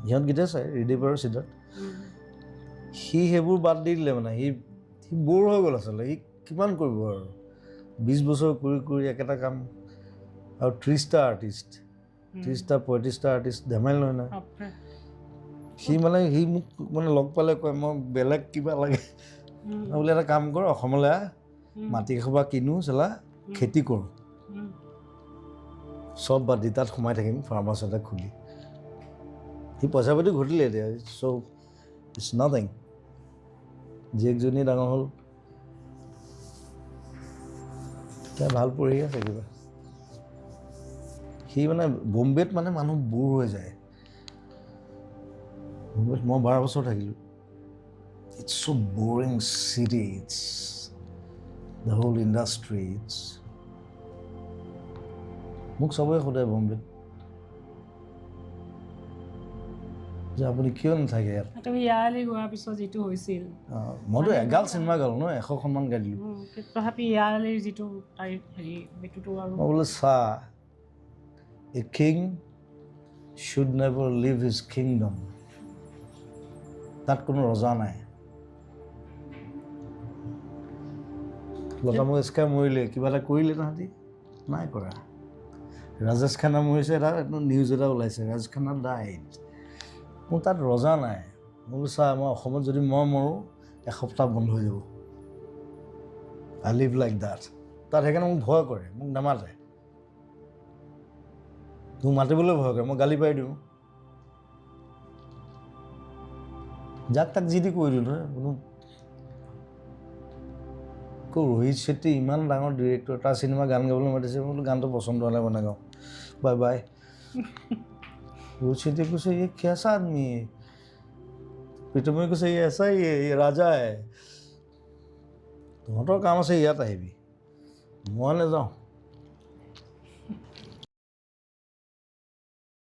সিহঁতকেইটাই চাই, ৰিদীপ আৰু সিদ্ধাৰ্থ। সি সেইবোৰ বাদ দি দিলে মানে, সি ব'ৰ হৈ গ'ল আচলতে। সি কিমান কৰিব আৰু 20 বছৰ কৰি একেটা কাম, আৰু 30টা আৰ্টিষ্ট, 30টা 35টা আৰ্টিষ্ট ধেমালি নহয় নহয়। সি মোক মানে লগ পালে কয় মই বেলেগ কিবা লাগে। বোলে এটা কাম কৰ, অসমলৈ আহ, মাটি এসোপা কিনো চালা, খেতি কৰোঁ, চব বাদ দি তাত সোমাই থাকিম ফাৰ্ম হাউচ এটা খুলি। সি পইচা পাতি ঘটিলে এতিয়া, চ' ইটছ নাথিং। জীয়েকজনী ডাঙৰ হ'ল, এতিয়া ভাল পঢ়ি আছে কিবা। সি মানে বম্বেত মানে মানুহ বোৰ হৈ যায়। বম্বেত মই 12 বছৰ থাকিলোঁ। It's so' boring city, it's the whole industry. মোক চবেই সোধে বম্বেত যে আপুনি কিয় নাথাকে ইয়াত। তুমি ইয়ালৈ গোৱাৰ পিছত যিটো হৈছিল, মইতো এগাল চিনেমা গালোঁ ন, 100খনমান গাই দিলোঁ। তথাপি ইয়ালৈ যিটো সেইটোতো আৰু মই বোলো চা, a king should never leave his kingdom. তাত কোনো ৰজা নাই। লতা মংগেশকাৰ মৰিলে, কিবা এটা কৰিলে তাহাঁতি? নাই কৰা। ৰাজেশ খান্না মৰিছে, এটা নিউজ এটা ওলাইছে, ৰাজেশ খান্না ডাইড। মোৰ তাত ৰজা নাই। মই বোলো চা, মই অসমত যদি মই মৰোঁ এসপ্তাহ বন্ধ হৈ যাব। I live like that. তাত সেইকাৰণে মোক ভয় কৰে, মোক নামাতে। মোক মাতিবলৈ ভয় কৰে, মই গালি পাৰি দিওঁ। যাক তাক যি দি কৈ দিওঁ নহয়। ৰোহিত ছেট্টী ইমান ডাঙৰ ডিৰেক্টৰ, তাৰ চিনেমা গান গাবলৈ মাতিছে। মই বোলো গানটো পচন্দ হ'লে মই নাগাওঁ, বাই বাই। ৰোহিত ছেট্টীয়ে কৈছে ये कैसा आदमी है? প্ৰীতমে কৈছে ये ऐसा ही है, ये राजा है। তহঁতৰ কাম আছে, ইয়াত আহিবি, মই নাযাওঁ।